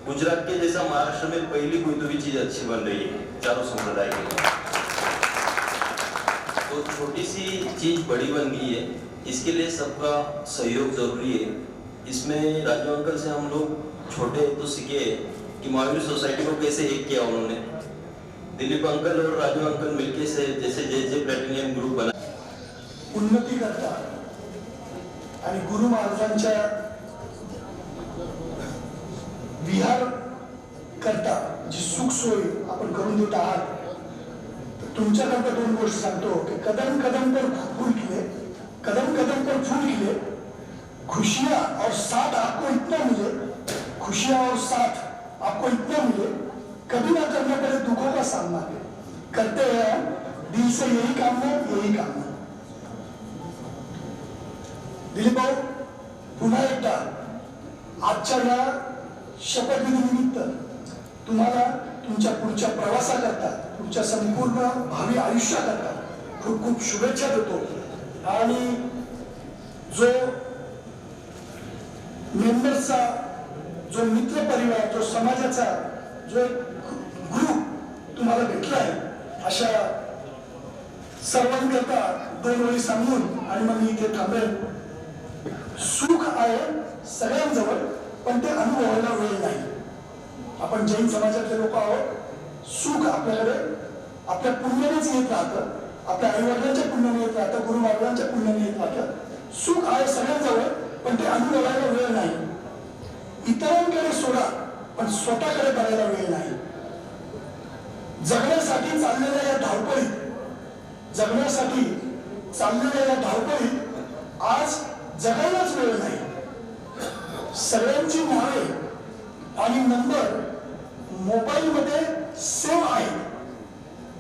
गुजरात के जैसा महाराष्ट्र में पहली कोई तो भी चीज अच्छी बन रही है चारों संप्रदाय के लिए. तो छोटी सी चीज बड़ी बन गई है, इसके लिए सबका सहयोग जरूरी है. इसमें राजू अंकल से हम लोग छोटे तो सीखे कि महावीर सोसाइटी को कैसे एक किया उन्होंने. दिलीप अंकल और राजू अंकल मिलके से जैसे जे प्लॅटिनियम ग्रुप बना. उन्नती करता आणि गुरु महाराजांच्या विहार करता जी सुख सोय आपण करून देत आहात, तर तुमच्याकरता 2 गोष्टी सांगतो की कदम कदम पर फूल खिले, कदम कदम पर फूल खिले, खुशियां और साथ आपको इतना मिले, खुशियां और साथ आपको इतना मिले, कभी ना करना पड़े दुखों का सामना करते हैं दिल से यही काम है, यही काम है. दिलीप भाऊ पुन्हा एकदा आजच्या या शपथविधी निमित्त तुम्हाला तुमच्या पुढच्या प्रवासाकरता, तुमच्या संपूर्ण भावी आयुष्याकरता खूप खूप शुभेच्छा देतो. आणि जो मेंबर्सचा, जो मित्र परिवार, जो समाजाचा जो एक ग्रुप तुम्हाला भेटला आहे, अशा सर्वांकरता 2 ओळी सांगून आणि मग मी इथे थांबेल. सुख आहे सगळ्यांजवळ, पण ते अनुभवायला वेळ नाही. आपण जैन समाजातले लोक आहोत. सुख आपल्याकडे आपल्या पुण्यानेच येत राहतं, आपल्या आईवडिलांच्या पुण्याने येत राहतं, गुरु महाराजांच्या पुण्याने येत राहतं. सुख आहे सगळ्यांजवळ, पण ते अनुभवायला वेळ नाही. इतरांकडे सोडा, पण स्वतःकडे बघायला वेळ नाही. जगण्यासाठी चाललेल्या या धावपळीत जगण्यासाठी चाललेल्या या धावपळीत आज जगायलाच वेळ नाही. सगळ्यांची नावे आणि नंबर मोबाईलमध्ये सेव्ह आहेत.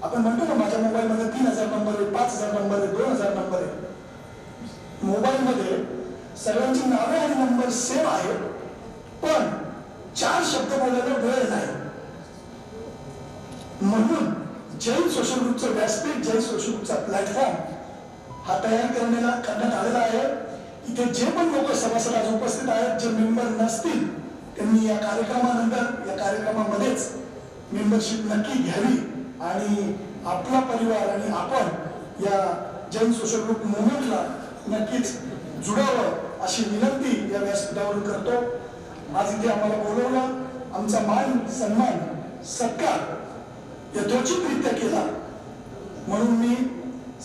आपण म्हणतो ना माझ्या मोबाईलमध्ये 3000 नंबर आहे, 5000 नंबर आहे, 2000 नंबर आहे. मोबाईलमध्ये सगळ्यांची नावे आणि नंबर सेव्ह आहेत, पण 4 शब्द बोलायला वेळ नाही. म्हणून जैन सोशल ग्रुपचं व्यासपीठ, जैन सोशल ग्रुपचा प्लॅटफॉर्म हा तयार करण्यात आलेला आहे. इथे जे पण लोक सभासद आज उपस्थित आहेत, जे मेंबर नसतील त्यांनी या कार्यक्रमानंतर, या कार्यक्रमामध्येच मेंबरशिप नक्की घ्यावी आणि आपला परिवार आणि आपण या जैन सोशल ग्रुप मुवमेंटला नक्कीच जुडावं अशी विनंती या व्यासपीठावरून करतो. आज इथे आम्हाला बोलवलं, आमचा मान सन्मान सत्कार यथोचितरित्या केला म्हणून मी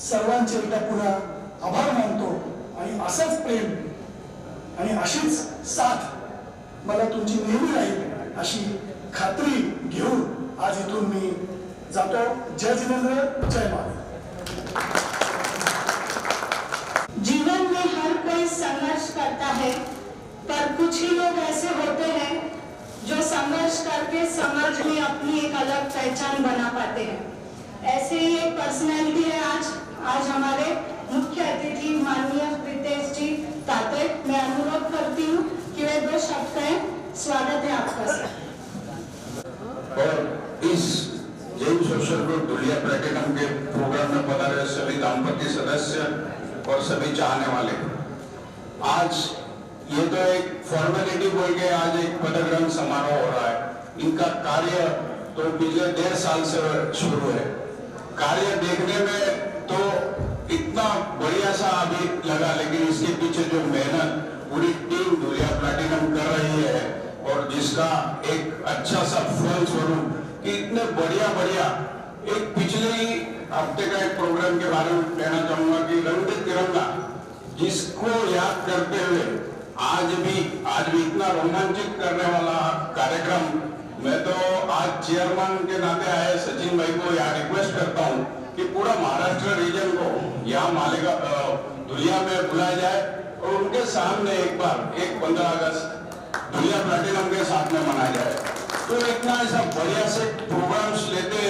सर्वांचे एकदा पुन्हा आभार मानतो आणि असंच प्रेम आणि अशीच साथ मला तुमची नेहमी राहील अशी खात्री घेऊन आज इथून मी जातो. जय जिनेंद्र, जय महाराज. जीवन में हर कोई संघर्ष करता है, पर कुछ ही लोग ऐसे होते हैं जो संघर्ष करके समाज में अपनी एक अलग पहचान बना पाते हैं. ऐसे ही एक पर्सनैलिटी है आज हमारे मुख्य अतिथि माननीय प्रीतेश जी ताते. मैं अनुरोध करती हूँ कि वे 2 शब्द कहें. स्वागत है आपका सर. और इस Jain social group Dhulia platinum के प्रोग्राम में पधारे सभी दाम्पत्य सदस्य और सभी चाहने वाले, आज ये तो एक फॉर्मेलिटी बोल के आज एक पदक ग्रहण समारोह हो रहा है. इनका कार्य तो पिछले 1.5 साल से शुरू है. कार्य देखने में तो इतना बढ़िया सा अभी लगा, लेकिन इसके पीछे जो मेहनत पूरी टीम धुलिया प्लेटिनम कर रही है और जिसका एक अच्छा सा फल स्वरूप कि इतने बढ़िया एक पिछले ही हफ्ते का एक प्रोग्राम के बारे में कहना चाहूंगा कि रंग तिरंगा जिसको याद करते हुए आज भी इतना रोमांचित करने वाला कार्यक्रम. मैं तो आज चेयरमैन के नाते आए सचिन भाई को यहाँ रिक्वेस्ट करता हूँ कि पूरा महाराष्ट्र रीजन को यहाँ मालेगा धुलिया में बुलाया जाए और उनके सामने एक बार 15 अगस्त धुलिया प्लेटिनम के साथ में मनाया जाए. तो इतना ऐसा बढ़िया से प्रोग्राम्स लेते.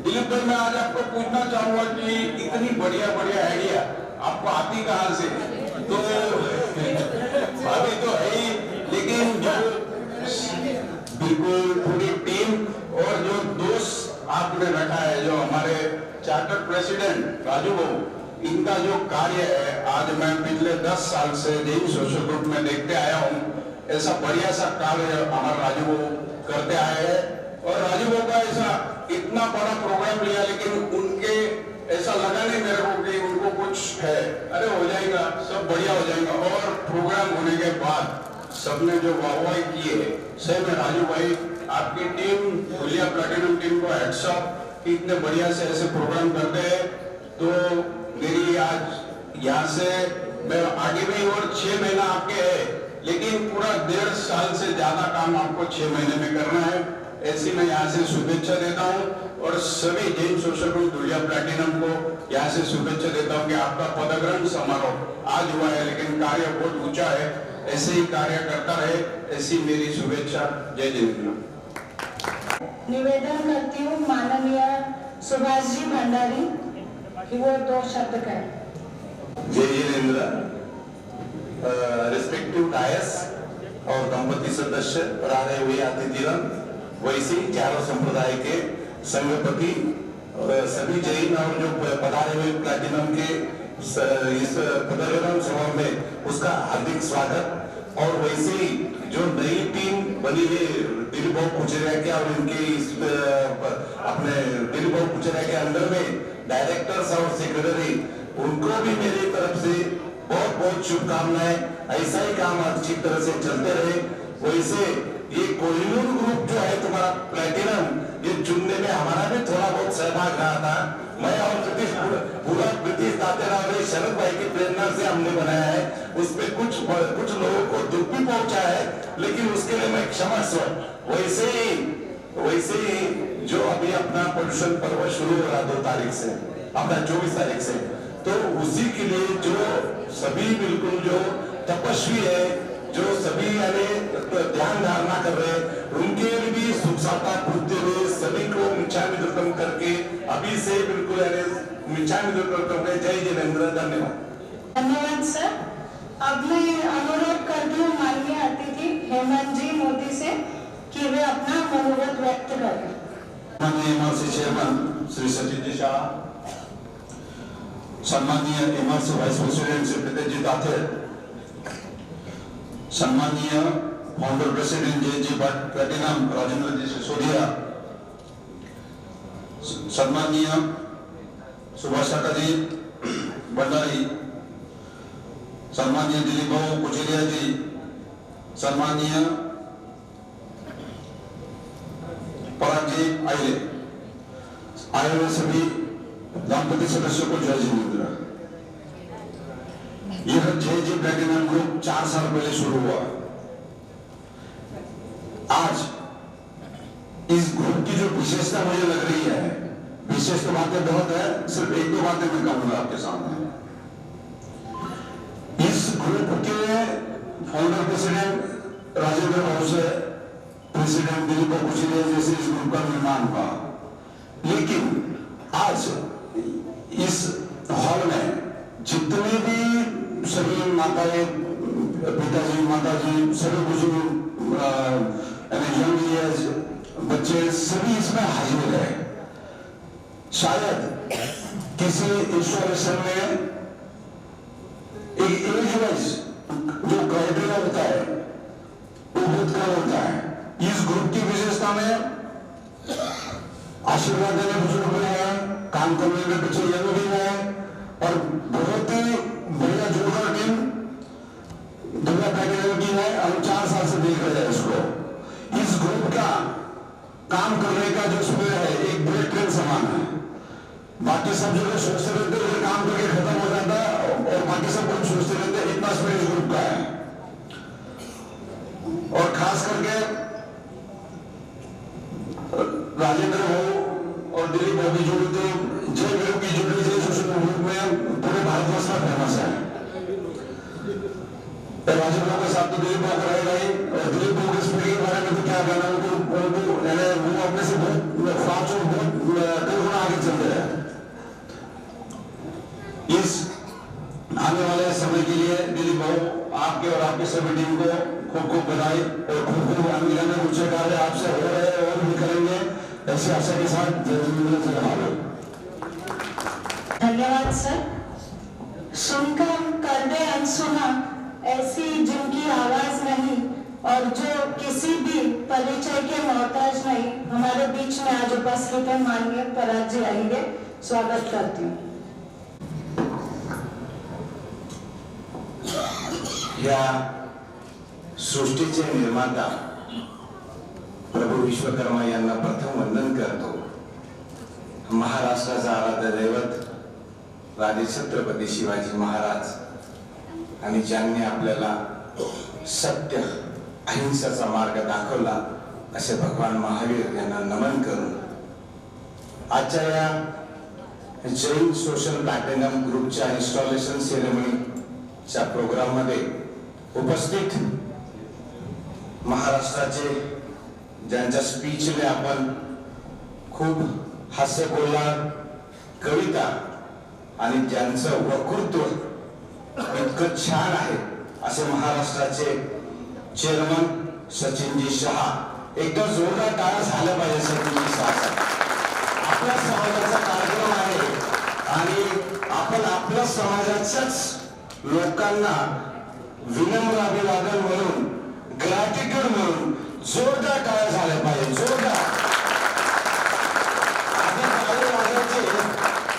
दिलीप भाई, मैं आज आपको पूछना चाहूंगा कि इतनी बढ़िया आइडिया आपको आती कहाँ से? तो अभी तो है ही, लेकिन जो बिल्कुल पूरी टीम और जो दोस्त आपने रखा है, जो हमारे चार्टर प्रेसिडेंट राजू बाबू, इनका जो कार्य है आज मैं पिछले 10 साल से जैन सोशल ग्रुप में देखते आया हूँ. ऐसा बढ़िया सा कार्य हमारे राजू बाबू करते आए हैं और राजू बाबू का ऐसा इतना बड़ा प्रोग्राम लिया, लेकिन उनके ऐसा लगा नहीं मेरे को कि उनको कुछ है. अरे हो जाएगा, सब बढ़िया हो जाएगा. और प्रोग्राम होने के बाद सबने जो वाहवाही की है, सही में राजू भाई आपकी टीम धुलिया प्लेटिनम टीम को हेड्स अप कि इतने बढ़िया से ऐसे प्रोग्राम करते हैं. तो मेरी आज यहाँ से मैं आगे भी और 6 महीना आपके है, लेकिन पूरा 1.5 साल से ज्यादा काम आपको 6 महीने में करना है. ऐसी मैं यहाँ से शुभेच्छा देता हूँ और सभी Jain social group Dhulia platinum को यहाँ से शुभेच्छा देता हूँ कि आपका पदक ग्रहण समारोह आज हुआ है, लेकिन कार्य बहुत ऊंचा है. ऐसे ही कार्य करता रहे, ऐसी मेरी शुभेच्छा. जय जिनेंद्र. निवेदन करती हूँ माननीय सुभाष जी भंडारी कि वो 2 शब्द कहें. जय जिनेंद्र. रिस्पेक्टिव डायस और दंपति सदस्य, रहे हुए अतिथिगण, वैसे ही चारों संप्रदाय के संघपति और सभी जैन और जो पधारे हुए प्लेटिनम के इस पदक सभा में उसका हार्दिक स्वागत. और वैसे ही जो नई टीम बनी है दिलीप बाबू पुचरिया के और इनके इस अपने दिलीप बाबू पुचरिया के अंदर में डायरेक्टर्स और सेक्रेटरी, उनको भी मेरी तरफ से बहुत शुभकामनाएं. ऐसा ही काम अच्छी तरह से चलते रहे. वैसे ये कोहिनूर ग्रुप जो है तुम्हारा प्लेटिनम, ये चुनने में हमारा भी थोड़ा बहुत सहभाग रहा था. मैं और पूरा ब्रिटिश तातेराव शरद भाई की प्रेरणा से हमने बनाया है. उसमें कुछ लोगों को दुख भी पहुंचा है, लेकिन उसके लिए मैं क्षमस्व. वैसे ही जो अभी अपना पोल्यूशन पर्व शुरू हो रहा 2 तारीख से, अपना 24 तारीख से। तो उसी के लिए जो सभी बिल्कुल जो तपस्वी है, जो सभी यानी ध्यान धारणा कर रहे हैं, उनके लिए भी सुख साता पूछते हुए सभी को मिच्छामि दुक्कड़म करके अभी से बिल्कुल यानी मिच्छामि दुक्कड़म करके जय जिनेंद्र। धन्यवाद। धन्यवाद सर। अब मैं अनुरोध करती हूँ माननीय अतिथि हेमंत जी मोदी से कि वे अपना मनोगत व्यक्त करें। माननीय एमआरसी चेयरमैन श्री सचिन जी शाह, सम्मानीय MRC vice president Shri Preet ji Dathe, सम्मानीय founder president J Bhatt platinum Rajendra ji Sisodia, सम्मानीय सुभाष काका जी भंडारी, सम्मानीय दिलीप भाऊ कुचिलिया जी, सम्मानीय पराग जी आए हुए सभी दाम्पत्य सदस्यों को जय जिनेंद्र। यह जे प्लेटिनम ग्रुप 4 साल पहले शुरू हुआ। आज इस ग्रुप की जो विशेषता मुझे लग रही है, विशेष तो बातें बहुत है, सिर्फ 1-2 बातें मैं कहूंगा आपके सामने। इस ग्रुप के फाउंडर प्रेसिडेंट राजेंद्र भाऊ से प्रेसिडेंट दिलीप कुचिलिया जैसे इस ग्रुप का निर्माण हुआ, लेकिन आज इस हॉल में जितने भी सभी माताएं, पिताजी, माताजी, सभी बुजुर्ग, यंग एज बच्चे सभी इसमें हाजिर है। शायद किसी इंस्टॉलेशन में एक एज वाइज जो क्राइटेरिया होता है वो बहुत कम होता है। इस ग्रुप की विशेषता में आशीर्वाद देने बुजुर्ग भी है, काम करने में बच्चे यंग भी है, और बहुत ही बढ़िया जोरदार टीम दुनिया प्लेटिनम की है। हम 4 साल से देख रहे हैं इसको। इस ग्रुप का काम करने का जो स्पीड है एक बुलेट ट्रेन समान है। बाकी सब जगह सोचते रहते हैं काम करके खत्म हो जाता है, और बाकी सब कुछ सोचते रहते हैं, इतना स्पीड इस ग्रुप का है। और खास करके राजेंद्र भाऊ और दिलीप भाऊ की जोड़ी तो जय ग्रुप की जोड़ी जय सोशल ग्रुप में पूरे भारतवर्ष में फेमस है। राजेंद्र भाऊ के साथ तो दिलीप भाऊ रहेगा ही, और दिलीप भाऊ के स्पीड के बारे में तो क्या कहना, वो अपने से बहुत फास्ट और बहुत कई गुना आगे चल रहे हैं। इस आने वाले समय के लिए दिलीप भाऊ आपके और आपके सभी टीम को खूब खूब बधाई और खूब खूब अभिनंदन। ऊंचे कार्य आपसे हो रहे हैं और भी करेंगे, ऐसी आशा के साथ धन्यवाद सर। सुनकर कर दे अनसुना ऐसी जिनकी आवाज नहीं और जो किसी भी परिचय के मोहताज नहीं, हमारे बीच में आज उपस्थित है माननीय पराग जी आएंगे, स्वागत करती हूँ। या सृष्टीचे निर्माता प्रभू विश्वकर्मा यांना प्रथम वंदन करतो। महाराष्ट्राचा आराध्य दैवत राजे छत्रपती शिवाजी महाराज आणि ज्यांनी आपल्याला सत्य अहिंसाचा मार्ग दाखवला असे भगवान महावीर यांना नमन करून आजच्या या जैन सोशल प्लॅटिनम ग्रुपच्या इन्स्टॉलेशन सेरेमनीच्या प्रोग्राम मध्ये उपस्थित महाराष्ट्राचे ज्यांच्या स्पीचने आपण खूप हास्य बोलणार, कविता आणि ज्यांचं वक्तृत्व इतकं छान आहे असे महाराष्ट्राचे चेअरमन सचिनजी शहा, एकदम जोरदार टाळ्या झाल्या पाहिजे सचिनजी शहा। आपल्या समाजाचा कार्यक्रम आहे आणि आपण आपल्या समाजाच्याच लोकांना विनम्र अभिवादन म्हणून, ग्रॅटिट्यूड म्हणून जोरदार टाळ्या झाल्या पाहिजे, जोरदार। आधी टाळे वाजवायचे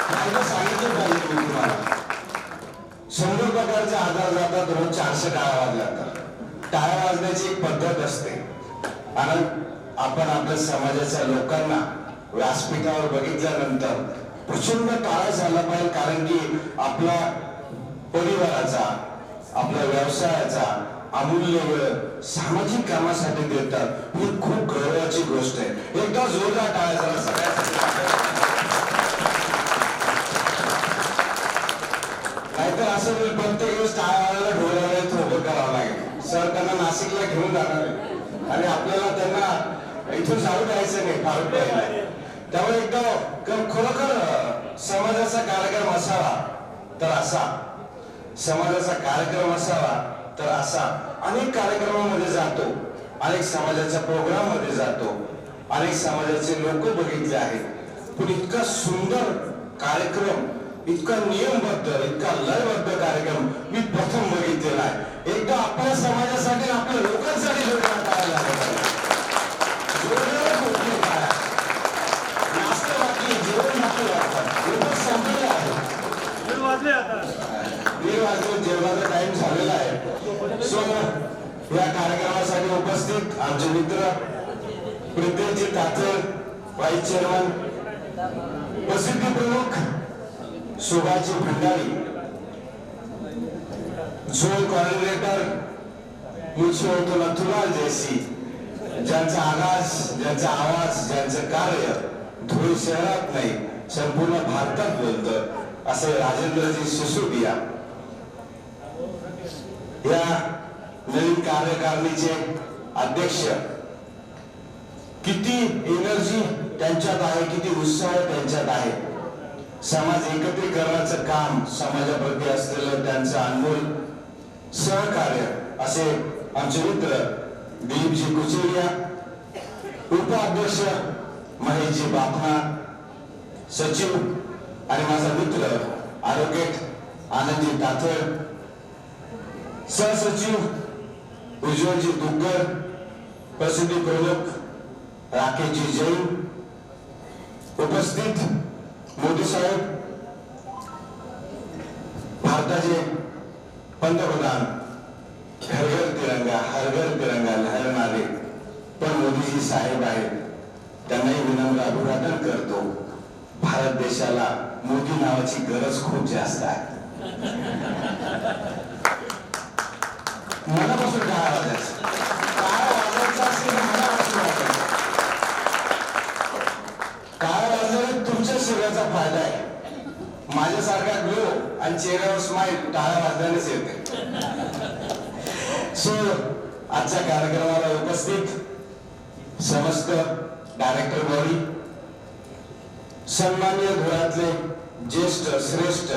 फायदा सांगितलं पाहिजे मी तुम्हाला। 100 प्रकारचे आजार जातात, रोज 400 टाळ्या वाजल्या जातात। टाळ्या वाजण्याची एक पद्धत असते आणि आपण आपल्या समाजाच्या लोकांना व्यासपीठावर बघितल्यानंतर प्रचंड टाळ्या झाला पाहिजे, कारण की आपला परिवाराचा, आपल्या व्यवसायाचा अमूल्य वेळ सामाजिक कामासाठी देतात, ही खूप गौरवाची गोष्ट आहे। एकदा जोरदार टाळ्या झाला सगळ्यांसाठी। सणासुदील प्रत्येक वेळेस टाळावायला ढोलायला उभं करावं लागेल. सर त्यांना नाशिकला घेऊन जाणार आहे आणि आपल्याला त्यांना इथून जाऊ द्यायचं नाही फार पहिले. त्यामुळे एकदम खरोखर समाजाचा कार्यक्रम असावा तर असा, समाजाचा कार्यक्रम असावा तर असा. अनेक कार्यक्रमामध्ये जातो, अनेक समाजाच्या प्रोग्राम मध्ये जातो, अनेक समाजाचे लोक बघितले आहेत, पण इतका सुंदर कार्यक्रम, इतका नियमबद्ध, इतका लयबद्ध कार्यक्रम मी प्रथम बघितलेला आहे. एकदा आपल्या समाजासाठी, आपल्या लोकांसाठी जेवणाचा टाइम झालेला आहे. सो या कार्यक्रमासाठी उपस्थित आमचे मित्र प्रितेशजी तातर, व्हाईस चेअरमन, प्रसिद्धी प्रमुख सुभाषजी भंडारी, झोन कोऑर्डिनेटर मुझे होतो नथुलाल जैसी, ज्यांचा आवाज, ज्यांचा आवाज, ज्यांचं कार्य धुळे शहरात नाही संपूर्ण भारतात बोलतं असे राजेंद्रजी सिसोदिया, या नवीन कार्यकारिणीचे अध्यक्ष. किती एनर्जी त्यांच्यात आहे, किती उत्साह त्यांच्यात आहे. समाज एकत्रीकरणाचं काम, समाजाप्रती असलेलं त्यांचं अनमोल सहकार्य असे आमचे मित्र दिलीपजी कुचेरिया, उपाध्यक्ष महेशजी बापना, सचिव आणि माझा मित्र ॲडव्होकेट आनंदजी ताथर, सहसचिव उज्ज्वलजी दुग्गर, प्रसिद्धी प्रमुख राकेशजी जैन, उपस्थित मोदी साहेब, भारताचे पंतप्रधान, घर घर तिरंगा, हर घर तिरंगा लहरणारे पण मोदीजी साहेब आहेत, त्यांनाही विनम्र अभिवादन करतो. भारत देशाला मोदी नावाची गरज खूप जास्त आहे. मनापासून काय वाजायचं, काय वाजायचं असेल मला असं वाटतं. काय वाजल्याने तुमच्या शरीराचा फायदा आहे. माझ्यासारखा ग्लो आणि चेहऱ्यावर स्माईल टाळ्या वाजल्यानेच येते. सो आजच्या कार्यक्रमाला उपस्थित समस्त डायरेक्टर बॉडी, सन्माननीय धुळ्यातले ज्येष्ठ श्रेष्ठ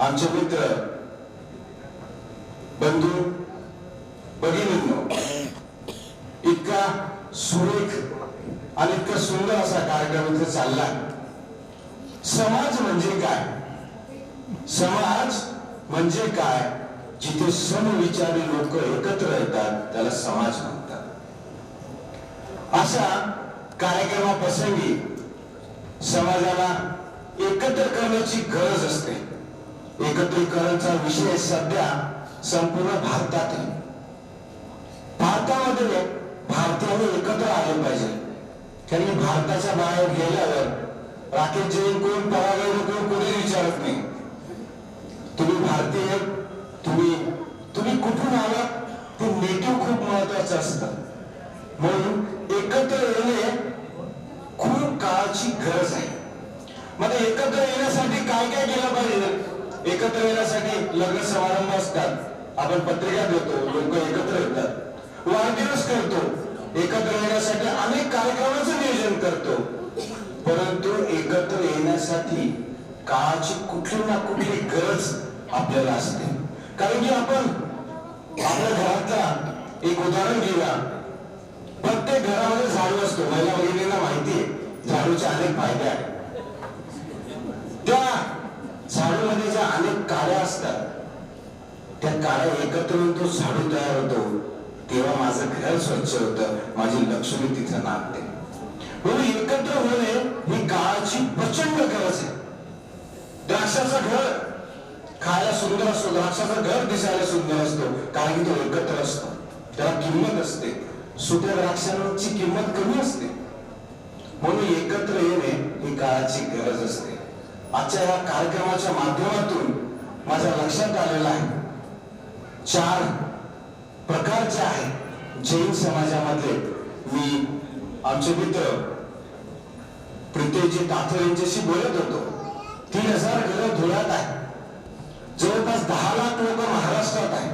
आमचे मित्र, बंधू, भगिनींनो, इतका सुरेख आणि इतका सुंदर असा कार्यक्रम इथे चालला. समाज म्हणजे काय? समाज म्हणजे काय? जिथे समविचारी लोक एकत्र येतात त्याला समाज म्हणतात. अशा कार्यक्रमाप्रसंगी समाजाला एकत्र करण्याची गरज असते. एकत्रीकरणाचा विषय सध्या संपूर्ण भारतात आहे. भारतामध्ये भारतीयांनी एकत्र आले पाहिजे. कारण भारताच्या बाहेर गेल्यावर राकेश जैन कोण, परागण कोण, कोणी विचारत नाही. तुम्ही भारतीय, तुम्ही कुठून आलात ते नेटिव्ह खूप महत्वाचं असतं. म्हणून एकत्र येणे खूप काळाची गरज आहे. मग एकत्र येण्यासाठी काय काय केलं पाहिजे? एकत्र येण्यासाठी लग्न समारंभ असतात, आपण पत्रिका देतो, लोक एकत्र येतात, वाढदिवस करतो, एकत्र येण्यासाठी अनेक कार्यक्रमाचं नियोजन करतो. परंतु एकत्र येण्यासाठी काळाची कुठली ना कुठली गरज आपल्याला असते. कारण की आपण आपल्या घरातला एक उदाहरण घेऊया. प्रत्येक घरामध्ये झाडू असतो. महिला भगिनींना माहिती आहे झाडूचे अनेक फायदे आहेत. त्या झाडूमध्ये ज्या अनेक काड्या असतात, त्या काड्या एकत्र येऊन तो झाडू तयार होतो, तेव्हा माझं घर स्वच्छ होतं, माझी लक्ष्मी तिथं नांदते. म्हणून एकत्र होणे ही काळाची प्रचंड गरज आहे. द्राक्षाचं घर खायला सुंदर असतो, द्राक्षाचं घर दिसायला सुंदर असतो, कारण की तो एकत्र असतो, त्याला किंमत असते. सुट्या द्राक्षांची किंमत कमी असते. म्हणून एकत्र येणे ही काळाची गरज असते. आजच्या या कार्यक्रमाच्या माध्यमातून माझ्या लक्षात आलेलं आहे 4 प्रकारचे आहेत जैन समाजामधले. मी आमचे मित्र प्रितेशजी ताथर यांच्याशी बोलत होतो. 3000 घरं धुळ्यात आहे. 10 लाख लोक महाराष्ट्रात आहे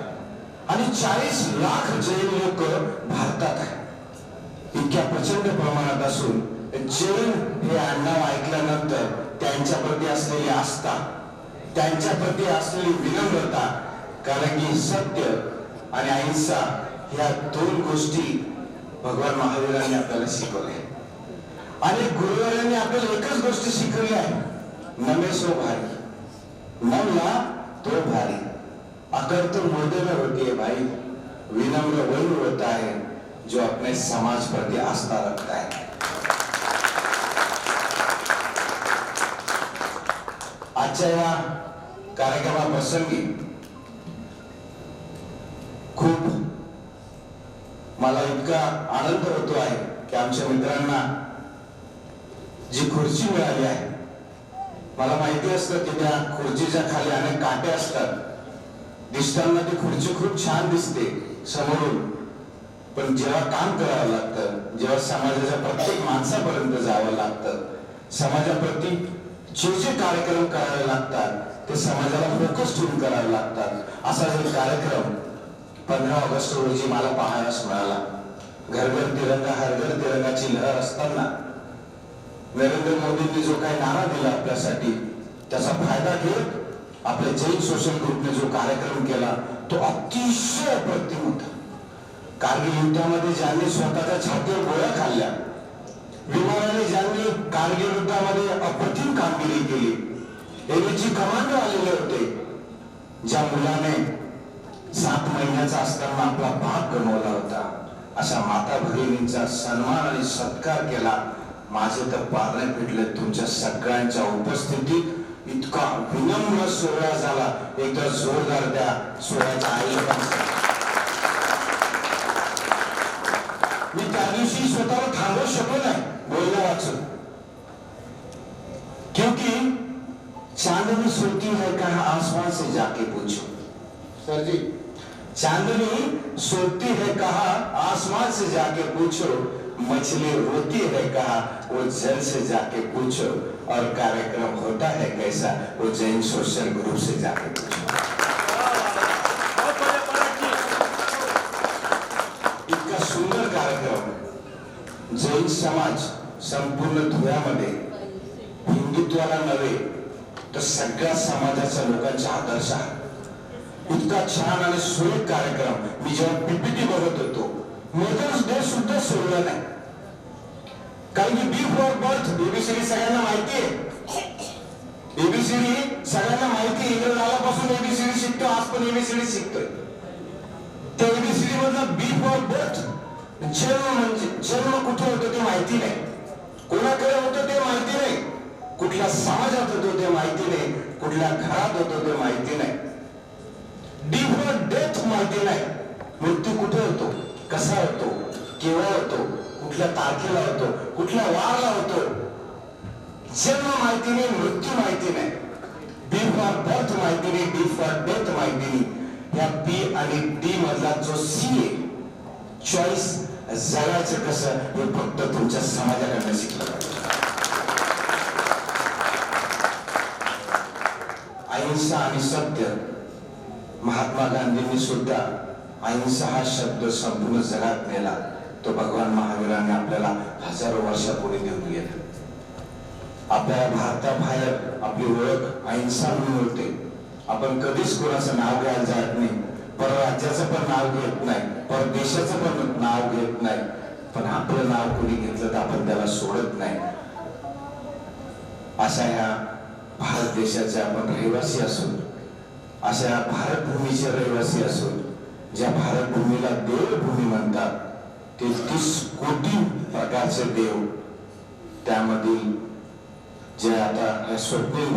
आणि 40 लाख जैन लोक भारतात आहे. इतक्या प्रचंड प्रमाणात असून जैन हे आडनाव ऐकल्यानंतर त्यांच्या प्रती असलेली आस्था, त्यांच्या प्रती असलेली विनम्रता, कारण की सत्य आणि अहिंसा ह्या 2 गोष्टी भगवान महावीरांनी आपल्याला शिकवल्या. आणि गुरुवारांनी आपल्याला एकच गोष्ट शिकवली आहे, नमे सो भारी, नमला तो भारी, अगर तो मुर्दे में होती है भाई, विनम्र वही होता है जो अपने समाज प्रति आस्था रखता है. आजच्या या कार्यक्रमाप्रसंगी खूप मला इतका आनंद होतो आहे की आमच्या मित्रांना जी खुर्ची मिळाली आहे, मला माहिती असतं की त्या खुर्चीच्या खाली अनेक काटे असतात, दिसताना ती खुर्ची खूप छान दिसते समोरून, पण जेव्हा काम करावं लागतं, जेव्हा समाजाच्या प्रत्येक माणसापर्यंत जावं लागतं, समाजाप्रती जे कार्यक्रम करावे लागतात ते समाजाला फोकस ठेवून करावे लागतात, असा जो कार्यक्रम 15 ऑगस्ट रोजी मला पाहायला मिळाला. घर घर तिरंगा हर घर तिरंगाची लहर असताना नरेंद्र मोदींनी जो काही नारा दिला आपल्यासाठी, त्याचा फायदा घेत आपल्या जैन सोशल ग्रुपने जो कार्यक्रम केला तो अतिशय अप्रतिम होता. कारगिल युद्धामध्ये ज्यांनी स्वतःच्या छातीवर गोळ्या खाल्ल्या, विमानाने ज्यांनी कारगिल युद्धामध्ये अप्रतिम कामगिरी केली, एवढी कमांडो आलेले होते, ज्या मुलाने 7 महिन्याचा असताना आपला बाप गमावला होता, अशा माता भगिनींचा सन्मान आणि सत्कार केला. माझे तर पारणे फिटले तुमच्या सगळ्यांच्या उपस्थितीत. इतका विनम्र सोहळा झाला, एकदा जोरदार त्या सोहळ्याच्या आयोजकांचा. मी त्या दिवशी स्वतःला थांबवू शकलो नाही बोलण्या वाचून, क्योंकि चांदनी सोती है कहा आसमान से जाके पूछो. सर जी, चांदनी सोती है कहा आसमान से जाके पूछो, मछली रोती है कहा वो जल से जाके पूछो, और कार्यक्रम होता है कैसा वो जैन सोशल ग्रुप से जाके पूछो. इतका सुंदर कार्यक्रम. जैन समाज संपूर्ण धुळ्यामध्ये हिंदुत्वाला नव्हे तर सगळ्या समाजाच्या लोकांचा आदर्श आहे. इतका छान आणि सुरेख कार्यक्रम. मी जेव्हा पीपीटी बघत होतो, मदर्स डे सुद्धा सोडला नाही, कारण की बी फॉर बर्थ एबीसीडी सगळ्यांना माहिती आहे. एबीसीडी सगळ्यांना माहिती आहे, इंग्रज आल्यापासून एबीसीडी शिकतो, आज पण एबीसीडी शिकतोय. त्या एबीसीडी मधला बी फॉर बर्थ, जन्म म्हणजे जन्म कुठे होतो ते माहिती नाही, कोणाकडे होतो ते माहिती नाही, कुठल्या समाजात होतो ते माहिती नाही, कुठल्या घरात होतो ते माहिती नाही. डी फॉर डेथ माहिती नाही, मृत्यू कुठे होतो, कसा होतो, केव्हा होतो, कुठल्या तारखेला होतो, कुठल्या वारला होतो. जन्म माहिती नाही, मृत्यू माहिती नाही, बी फॉर बर्थ माहिती नाही, डी फॉर डेथ माहिती नाही. या बी आणि डी मधला जो सी आहे, चॉईस, जगायचं कसं हे फक्त तुमच्या समाजाकडनं शिकलं पाहिजे. अहिंसा आणि सत्य, महात्मा गांधींनी सुद्धा अहिंसा हा शब्द संपूर्ण जगात नेला. तो भगवान महावीरांनी आपल्याला हजारो वर्षापूर्वी देऊन गेला. आपल्या भारताबाहेर आपली ओळख अहिंसा म्हणून होते. आपण कधीच कोणाचं नाव घ्यायला जात नाही, परराज्याचं पण नाव घेत नाही, परदेशाचं पण नाव घेत नाही, पण आपलं नाव कोणी घेतलं तर आपण त्याला सोडत नाही. अशा या भारत देशाचे आपण रहिवासी असून, अशा भारत भूमीचे रहिवासी असून, ज्या भारत भूमीला देवभूमी म्हणतात, 33 कोटी प्रकारचे देव, त्यामधील जे आता स्वप्नील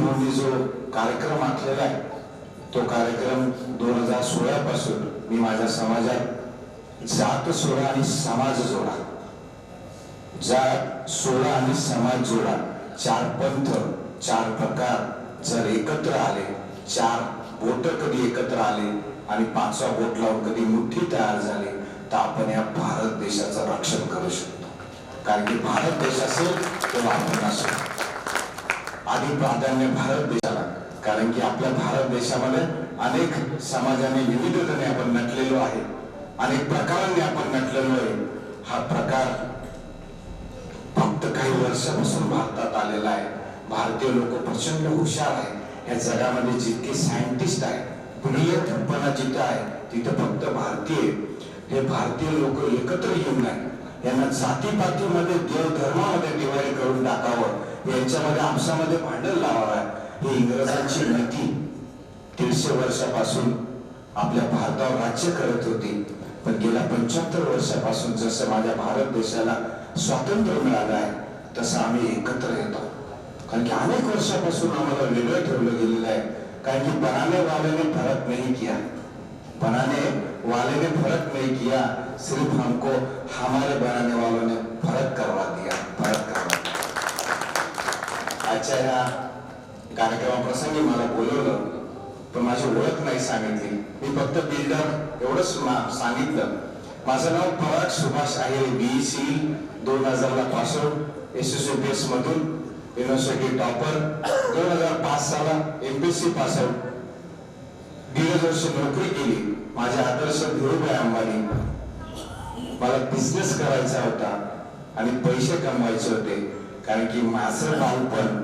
भाऊंनी जो कार्यक्रम आखलेला आहे, तो कार्यक्रम 2016 पासून मी माझ्या समाजात जात सोडा आणि समाज जोडा, जात सोडा आणि समाज जोडा, 4 पंथ 4 प्रकार जर एकत्र आले, 4 बोट कधी एकत्र आले आणि 5वा बोट लावून कधी मुठ्ठी तयार झाली, तर आपण या भारत देशाचं रक्षण करू शकतो. कारण की भारत देश असेल तर आपण असो. आधी प्राधान्य भारत देशाला. कारण की आपल्या भारत देशामध्ये अनेक समाजाने विविधतेने आपण नटलेलो आहे, अनेक प्रकारांनी आपण नटलेलो आहे. हा प्रकार फक्त काही वर्षापासून भारतात आलेला आहे. भारतीय लोक प्रचंड हुशार आहे. या जगामध्ये जितके सायंटिस्ट आहेत, ब्रिलियंटपणा जिथे आहे तिथे फक्त भारतीय, हे भारतीय लोक एकत्र येऊन नाही, यांना जातीपातीमध्ये देव धर्मामध्ये डिवाइड करून टाकावं, यांच्यामध्ये आपसामध्ये भांडण लावावं, ही इंग्रजांची नीती 150 वर्षापासून आपल्या भारतावर राज्य करत होती. पण गेल्या 75 वर्षापासून जसं माझ्या भारत देशाला स्वातंत्र्य मिळालं आहे तसं आम्ही एकत्र येतो. कारण की अनेक वर्षापासून आम्हाला वेगळं ठेवलं गेलेलं आहे. कारण की बनाने वाले ने फर्क नहीं किया, बनाने वाले ने फर्क नहीं किया, सिर्फ हमको हमारे बनाने वालों ने फर्क करवा दिया, फर्क करवा दिया. आजच्या या कार्यक्रमाप्रसंगी मला बोलवलं पण माझी ओळख नाही सांगितली. मी फक्त बिल्डर एवढंच सांगितलं. माझं नाव पराग सुभाष आहे, BEC 2000 ला पास आउट, SSBS मधून युनिव्हर्सिटी टॉपर, 2005 साला MPSC पास आउट, 1.5 वर्ष नोकरी केली. माझे आदर्श धीरूभाई अंबानी. मला बिझनेस करायचा होता आणि पैसे कमवायचे होते. कारण की माझं बालपण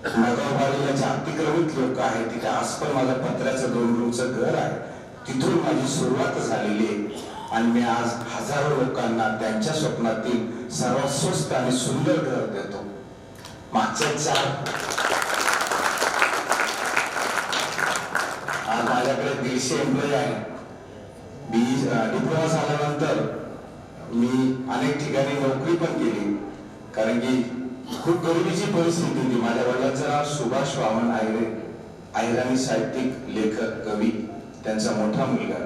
नगाववाडीला जे अतिक्रमित लोक आहेत तिथे आज पण माझं पत्र्याचं 2 रूमचं घर आहे, तिथून माझी सुरुवात झालेली आहे. आणि मी आज हजारो लोकांना त्यांच्या स्वप्नातील सर्वात स्वस्त आणि सुंदर घर देतो. मागच्या 4 आज माझ्याकडे 150 एम्प्लॉई आहे. डिप्लोमा झाल्यानंतर मी अनेक ठिकाणी नोकरी पण केली. कारण की खूप गरिबीची परिस्थिती होती. माझ्या वडिलांचं नाव सुभाष वामन आहिरे, अहिराणी साहित्यिक, लेखक, कवी, त्यांचा मोठा मुलगा.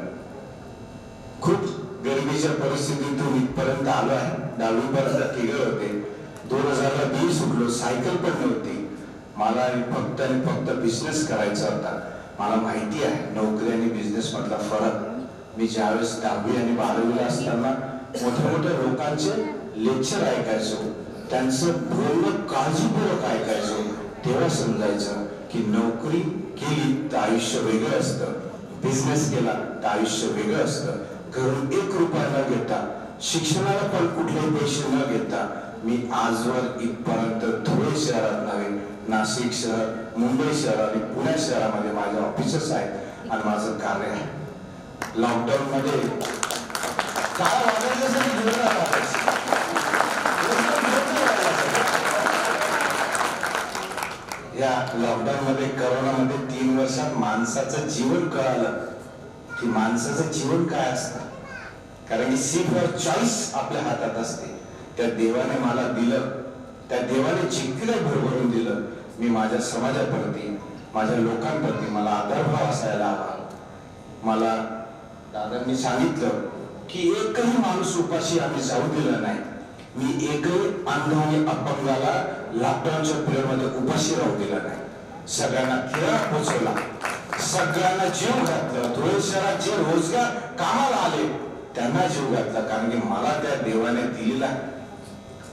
खूप गरिबीच्या परिस्थितीतून इथपर्यंत आलो आहे. 10वी पर्यंत तिघे होते. 2000 ला BE सुटलो. सायकल पण नव्हती. मला फक्त आणि फक्त बिझनेस करायचा होता. मला माहिती आहे नोकरी आणि बिझनेस मधला फरक. मी ज्यावेळेस 10वी आणि 12वीला असताना मोठ्या मोठ्या लोकांचे लेक्चर ऐकायचो, त्यांचं बोलणं काळजीपूर्वक ऐकायचो, तेव्हा समजायचं की नोकरी केली तर आयुष्य वेगळं असतं, बिझनेस केला तर आयुष्य वेगळं असतं. घरून 1 रुपया न घेता, शिक्षणाला पण कुठलेही पैसे न घेता मी आजवर इथपर्यंत धुळे शहरात नव्हे, नाशिक शहर, मुंबई शहर आणि पुणे शहरामध्ये माझे ऑफिसेस आहेत आणि माझं कार्य आहे. लॉकडाऊन मध्ये काय वागायचं या लॉकडाऊन मध्ये, करोनामध्ये 3 वर्षात माणसाचं जीवन कळालं की माणसाचं जीवन काय असतं. कारण की सीट वर चॉईस आपल्या हातात असते. त्या देवाने मला दिलं, त्या देवाने जिंकलं, भरभरून दिलं. मी माझ्या समाजाप्रती, माझ्या लोकांप्रती मला आदरभाव असायला हवा. मला दादांनी सांगितलं की एकही माणूस उपाशी आम्ही जाऊ दिला नाही. मी एकही अंध आणि अपंगाला लॉकडाऊनच्या पिरियड मध्ये उपाशी राहू दिला नाही. सगळ्यांना खेळा पोचवला, सगळ्यांना जीव घातलं. धुळे शहरात जे रोजगार कामाला आले त्यांना जीव घातला. कारण की मला त्या देवाने दिलेला.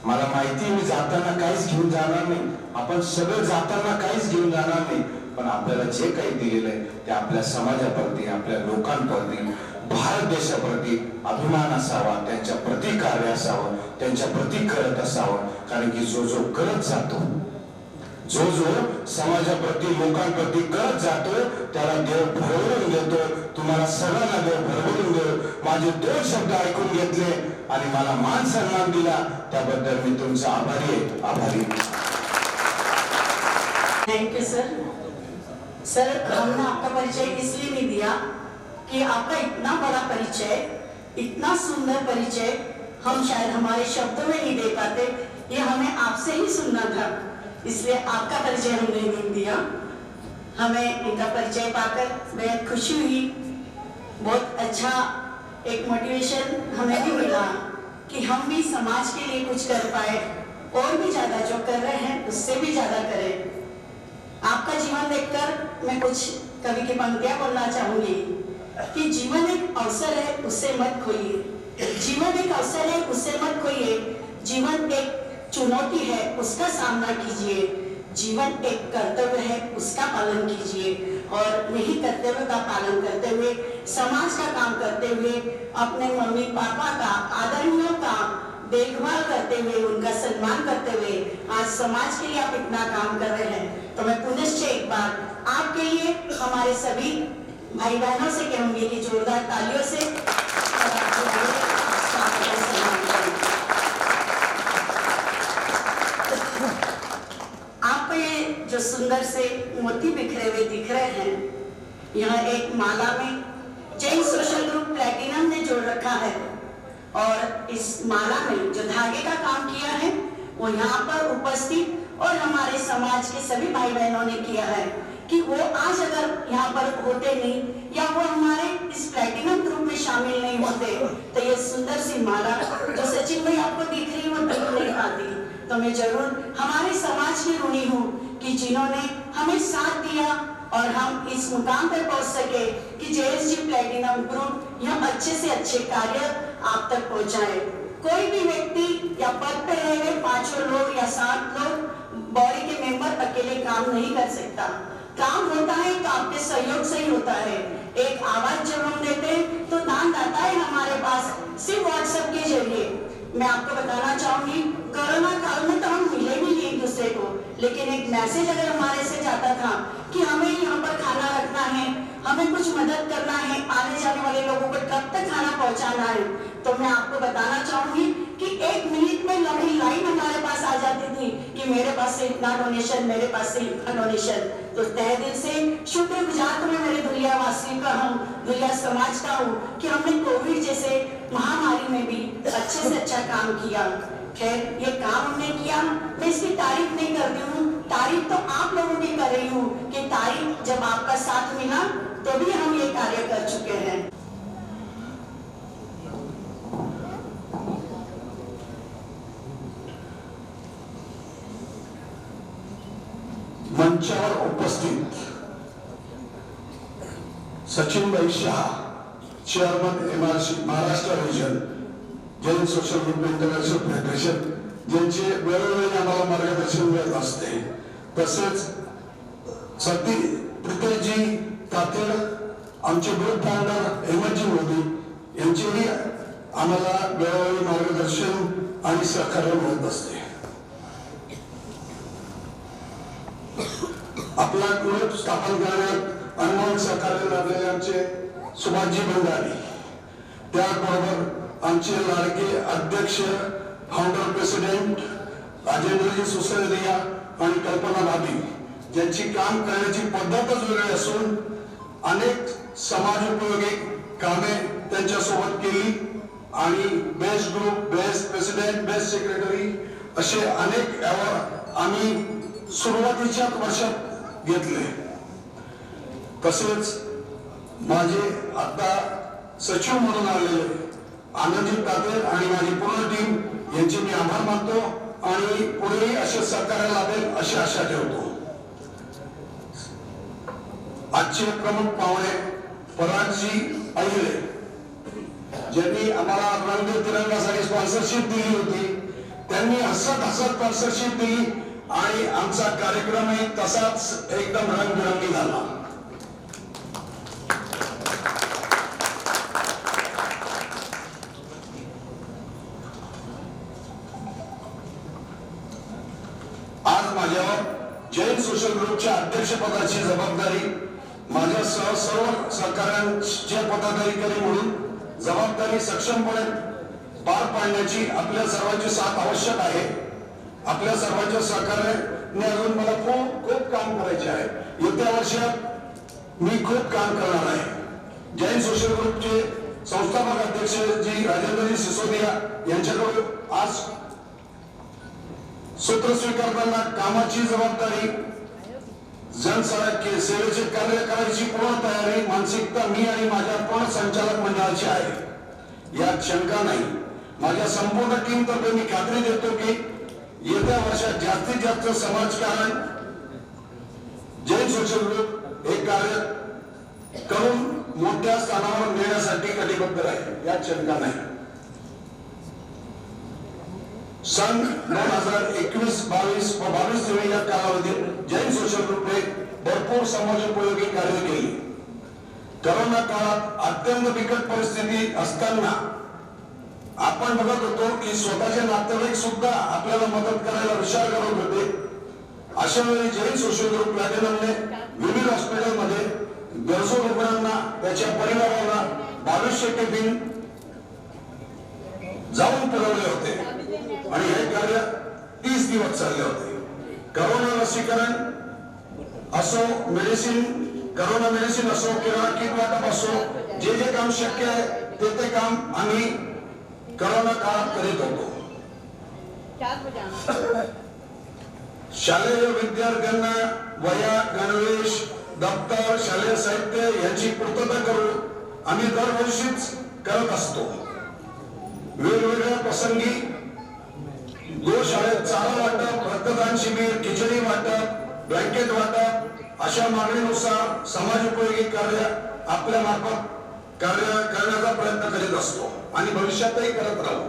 मला माहिती मी जाताना काहीच घेऊन जाणार नाही. आपण सगळं जाताना काहीच घेऊन जाणार नाही. पण आपल्याला जे काही दिलेलं आहे ते आपल्या समाजाप्रती, आपल्या लोकांप्रती, भारत देशाप्रती अभिमान असावा, त्यांच्या प्रति कार्य असावं, त्यांच्या प्रति करत असावं. कारण की जो जो करत जातो, जो जो समाजाप्रती, लोकांप्रती करत जातो त्याला देव भरभरून देतो. तुम्हाला सगळ्यांना देव भरभरून देतो. माझे 2 शब्द ऐकून घेतले आणि मला मान सन्मान दिला, त्याबद्दल मी तुमचा आभारी आहे. आभारी. Thank you sir. सर, हमने आपका परिचय इसलिए नहीं दिया कि आपका इतना बड़ा परिचय, इतना सुंदर परिचय हम शायद हमारे शब्दों में नहीं दे पाते. ये हमें आपसे ही सुनना था, इसलिए आपका परिचय हमने नहीं दिया. हमें इनका परिचय पाकर बेहद खुशी हुई. बहुत अच्छा एक मोटिवेशन हमें भी मिला कि हम भी समाज के लिए कुछ कर पाए, और भी ज्यादा जो कर रहे हैं उससे भी ज्यादा करें. आपका जीवन देखकर मैं कुछ कवि की पंक्तियां बोलना चाहूंगी कि जीवन एक अवसर है, उससे मत खोइए. जीवन एक अवसर है, उससे मत खोइए. जीवन एक चुनौती है, उसका सामना कीजिए. जीवन जीवन एक कर्तव्य है, उसका पालन कीजिए और यही कर्तव्य का पालन करते हुए, समाज का काम करते हुए, अपने मम्मी पापा का, आदरणीयों का देखभाल करते हुए, उनका सम्मान करते हुए आज समाज के लिए आप इतना काम कर रहे हैं। तो मैं पुनश्च एक बार आपके लिए हमारे सभी भाई बहनों से कहूंगी कि जोरदार तालियों से आप ये जो सुंदर से मोती बिखरे हुए दिख रहे हैं, यह एक माला में जैन सोशल ग्रुप प्लैटिनम ने जोड़ रखा है और इस माला में जो धागे का काम किया है वो यहाँ पर उपस्थित और हमारे समाज के सभी भाई बहनों ने किया है कि वो आज अगर यहाँ पर होते नहीं या वो हमारे इस प्लैटिनम ग्रुप में शामिल नहीं होते तो ये सुंदर सी माला जो सचिन भाई आपको दिख रही है वो दिख नहीं पाती। तो मैं जरूर हमारे समाज की ऋणी हूँ कि जिन्होंने हमें साथ दिया और हम इस मुकाम पर पहुंच सके कि JSG प्लैटिनम ग्रुप यह अच्छे से अच्छे कार्य आप तक पहुंचाए। कोई भी व्यक्ति या पद पे रहे हुए 5 लोग या 7 लोग बॉडी के मेंबर अकेले काम नहीं कर सकता। काम होता है तो आपके सहयोग से ही होता है। एक आवाज जब हम देते हैं तो दानदाता है हमारे पास सिर्फ WhatsApp के जरिए। मैं आपको बताना चाहूंगी, कोरोना काल में तो हम मिले भी नहीं एक दूसरे को, लेकिन एक मैसेज अगर हमारे से जाता था कि हमें यहाँ पर खाना रखना है, हमें कुछ मदद करना है, आने जाने वाले लोगों को कब तक खाना पहुंचाना है, तो मैं आपको बताना चाहूंगी कि 1 मिनट में लंबी लाइन हमारे पास आ जाती थी कि मेरे पास से इतना डोनेशन, मेरे पास से इतना डोनेशन। तो तहे दिल से शुक्रगुजार तो मैं मेरे दुलिया वासियों का हूँ, दुलिया समाज का हूँ कि हमने कोविड जैसे महामारी में भी अच्छे से अच्छा काम किया। खैर ये काम हमने किया, मैं इसकी तारीफ नहीं कर रही हूँ, तारीफ तो आप लोगों की कर रही हूँ कि तारीफ जब आपका साथ मिला तो भी हम ये कार्य कर चुके हैं। मंचावर उपस्थित Sachinbhai Shah, chairman MRC Maharashtra region, Jain social group international federation, ज्यांचे वेळोवेळी आम्हाला मार्गदर्शन मिळत असते, तसेच सती प्रितेशजी तातेड, आमचे ग्रुप फाउंडर हेमंतजी मोदी यांचेही आम्हाला वेळोवेळी मार्गदर्शन आणि सहकार्य मिळत असते। आपला ग्रुप स्थापन करण्यात अनुभव सहकार्य लाभलेले आमचे सुभाषजी भंडारी, त्याचबरोबर आमचे लाडके अध्यक्ष फाउंडर प्रेसिडेंट राजेंद्रजी सुसरिया आणि कल्पना भाभी, ज्यांची काम करण्याची पद्धतच वेगळी असून अनेक समाज उपयोगी कामे त्यांच्यासोबत केली आणि best group, best president, best secretary असे अनेक अवॉर्ड आम्ही सुरुवातीच्या वर्षात घेतले। तसेच माझे आता सचिव म्हणून आलेले आनंदजी तातेड आणि माझी पूर्ण टीम यांचे मी आभार मानतो आणि पुढेही असे सहकार्य लाभेल अशी आशा ठेवतो। आजचे प्रमुख पाहुणे परागजी अहिरे, ज्यांनी आम्हाला रंग तिरंगासाठी स्पॉन्सरशिप दिली होती, त्यांनी हसत हसत स्पॉन्सरशिप दिली आणि आमचा कार्यक्रमही तसाच एकदम रंगबिरंगी झाला। आज माझ्यावर जैन सोशल ग्रुपच्या अध्यक्षपदाची जबाबदारी माझ्यासह सर्व सहकार्यांच्या पदाधिकारी म्हणून जबाबदारी सक्षमपणे पार पाडण्याची आपल्या सर्वांची साथ आवश्यक आहे। आपल्या सर्वांच्या सहकार्याने अजून मला खूप काम करायचे आहे। येत्या वर्षात मी खूप काम करणार आहे। जैन सोशल ग्रुपचे संस्थापक अध्यक्ष जी राजेंद्रजी सिसोदिया यांच्याकडून आज सूत्र स्वीकारताना कामाची जबाबदारी, सेवेचे कार्य करायची पूर्ण तयारी, मानसिकता मी आणि माझ्या पूर्ण संचालक मंडळाची आहे, यात शंका नाही। माझ्या संपूर्ण टीम तर्फे मी खात्री देतो की येत्या वर्षात जास्तीत जास्त समाजकारण जैन सोशल ग्रुप हे कार्य करून मोठ्या स्थानावर नेण्यासाठी कटिबद्ध आहे, यात शंका नाही। सन 2021-22 व 22 या कालावधीत जैन सोशल ग्रुपने भरपूर समाजोपयोगी कार्य केली. कोरोना काळात अत्यंत बिकट परिस्थिती असताना आपण बघत होतो की स्वतःचे नातेवाईक सुद्धा आपल्याला मदत करायला विचार करत होते. अशा वेळी जैन सोशल ग्रुप प्लॅटिनमने विविध हॉस्पिटलमध्ये गरजू रुग्णांना त्याच्या परिवाराला 2200 टिफिन जाऊन पुरवले होते आणि हे कार्य 30 दिवस चालले होते. कोरोना लसीकरण असो, कोरोना मेडिसिन असो किंवा किट वाटप असो, जे काम शक्य आहे ते काम आम्ही कोरोना काळात करीत होतो. शालेय विद्यार्थ्यांना वह्या, गणवेश, दप्तर, शालेय साहित्य यांची पूर्तता करून आम्ही दरवर्षीच करत असतो. वेगवेगळ्या प्रसंगी गोशाळेत चारा वाटप, रक्तदान शिबिर, खिचडी वाटप, ब्लँकेट वाटप अशा मागणीनुसार समाजोपयोगी कार्य आपल्या मार्फत कार्य करण्याचा प्रयत्न करीत असतो आणि भविष्यातही करत राहू.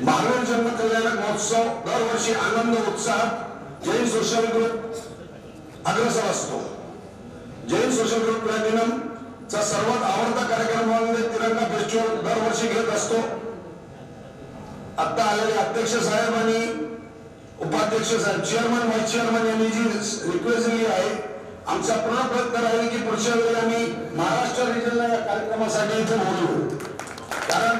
महावीर जन्म कल्याण महोत्सव दरवर्षी आनंद उत्साहात जैन सोशल ग्रुप अग्रसर असतो. जैन सोशल ग्रुप प्लॅटिनम चा सर्वात आवडता कार्यक्रम म्हणजे तिरंगा फेस्टिवल दरवर्षी घेत असतो. आता आलेले अध्यक्ष साहेब आणि उपाध्यक्ष साहेब, चेअरमन, व्हाईस चेअरमन यांनी जी रिक्वेस्ट दिली आहे, आमचा पूर्ण प्रयत्न राहील की पुढच्या वेळी आम्ही महाराष्ट्र रिजनला या कार्यक्रमासाठी इथे बोलवू. कारण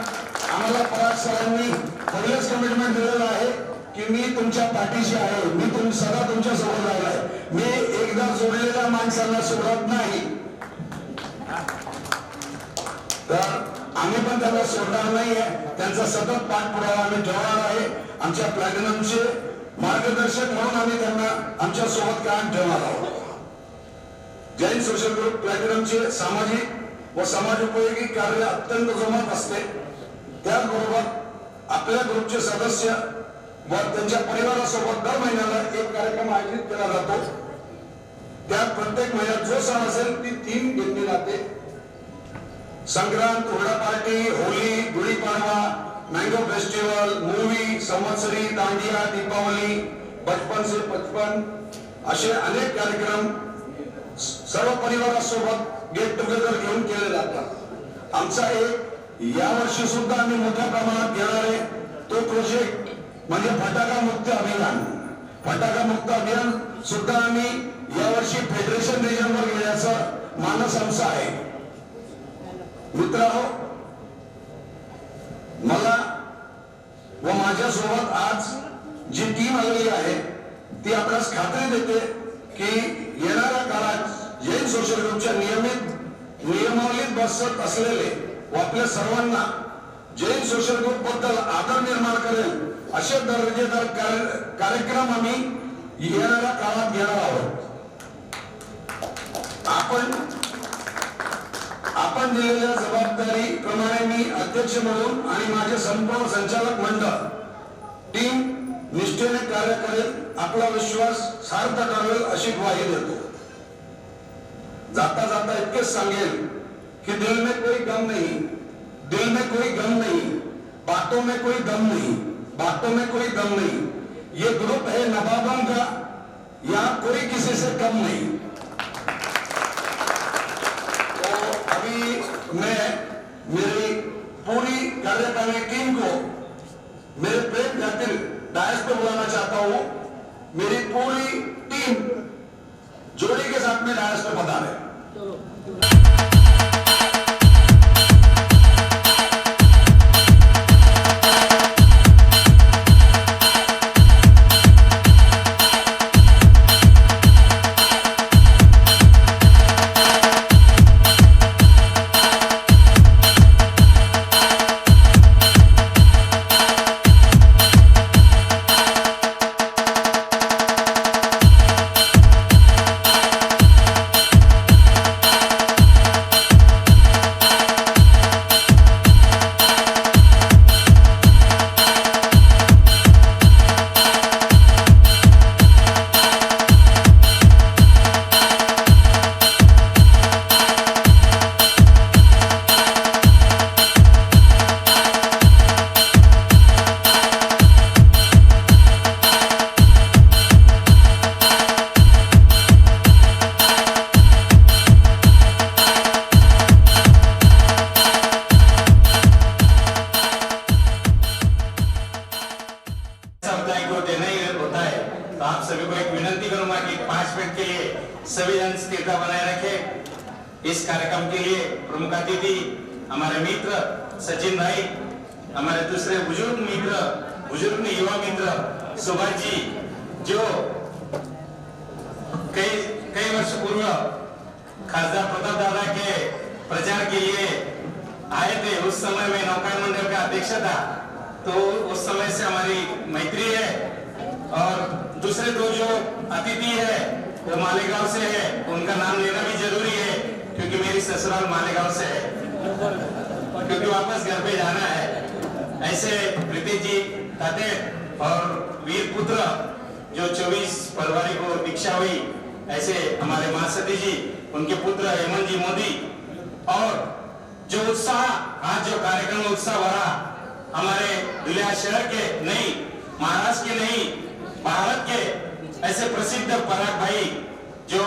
आम्हाला पराग सरांनी पहिलेच कमिटमेंट दिलेलं आहे की मी तुमच्या पाठीशी आहे, मी सदा तुमच्या सोबत राहिला आहे, मी एकदा जोडलेल्या माणसांना सोडत नाही. तर आम्ही पण त्यांना सोडणार नाहीये. त्यांचा सतत पाठपुरावा आम्ही ठेवणार आहे. आमच्या प्लॅटिनमचे मार्गदर्शक म्हणून आम्ही त्यांना आमच्या सोबत कायम ठेवणार आहोत. जैन सोशल ग्रुप प्लॅटिनमचे सामाजिक व समाजोपयोगी कार्य अत्यंत जोमात असते. त्याचबरोबर आपल्या ग्रुपचे सदस्य व त्यांच्या परिवारासोबत दर महिन्याला एक कार्यक्रम आयोजित केला जातो. त्यात प्रत्येक महिन्यात जो सण असेल ती थीम घेतली जाते. संक्रांत, हुरडा party, Holy, Gudi Padwa, mango festival, movie, Samvatsari, dandiya, Deepavali, बचपन से पचपन असे अनेक कार्यक्रम सर्व परिवारासोबत गेट टुगेदर घेऊन केले जातात. आमचा एक यावर्षी सुद्धा आम्ही मोठ्या प्रमाणात घेणारे तो प्रोजेक्ट म्हणजे फटाका मुक्त अभियान. फटाका मुक्त अभियान सुद्धा आम्ही यावर्षी फेडरेशन रिजनवर घेण्याचा मानस आमचा आहे. मित्रांनो, मला व माझ्यासोबत आज जी टीम आलेली आहे ती आपल्यास खात्री देते की येणाऱ्या काळात जैन सोशल ग्रुपच्या नियमावलीत बसत असलेले व आपल्या सर्वांना जैन सोशल ग्रुप बद्दल आदर निर्माण करेल असे दर्जेदार कार्यक्रम आम्ही येणाऱ्या काळात घेणार आहोत. आपण दिलेल्या जबाबदारी प्रमाणे मी अध्यक्ष म्हणून आणि माझे संपूर्ण संचालक मंडळ टीम निष्ठेने कार्य करेल. आपला विश्वास सार्थ करेल अशी ग्वाही देतो. जाता जाता इतकेच सांगेल कि दिल में कोई गम नहीं, दिल में कोई गम नहीं, बातों में कोई दम नहीं, बातों में कोई दम नहीं. ये ग्रुप है नवाबों का, यहाँ कोई किसी से कम नहीं. मैं मेरी पूरी कार्यकारिणी टीम को मेरे प्रेम खातिर डायस पे बुलाना चाहता हूं. मेरी पूरी टीम जोड़ी के साथ में डायस पे पधारे. समुदाय को देना ही होता है। तो आप सभी को एक विनती करूंगा कि 5 मिनट के लिए सभी जन स्थिरता बनाए रखें। इस कार्यक्रम के लिए प्रमुख अतिथि हमारे मित्र सचिन भाई, हमारे दूसरे बुजुर्ग मित्र, युवा मित्र सुभाष जी, जो कई वर्ष पूर्व खासदार प्रताप दादा के प्रचार के लिए आए थे। उस समय में नौका मंडल का अध्यक्ष था, तो उस समय से हमारी मैत्री है। और दूसरे दो जो अतिथि है वो मालेगांव से है, उनका नाम लेना भी जरूरी है क्योंकि मेरी ससुराल मालेगांव से है, क्योंकि वापस घर पे जाना है। ऐसे प्रीति जी ताते और वीर पुत्र जो 24 फरवरी को दीक्षा हुई, ऐसे हमारे महासती जी, उनके पुत्र हेमंत जी मोदी। और जो उत्साह, आज जो कार्यक्रम में उत्साह भरा हमारे दुलिया शहर के नहीं, महाराष्ट्र के नहीं, भारत के ऐसे प्रसिद्ध पराग भाई जो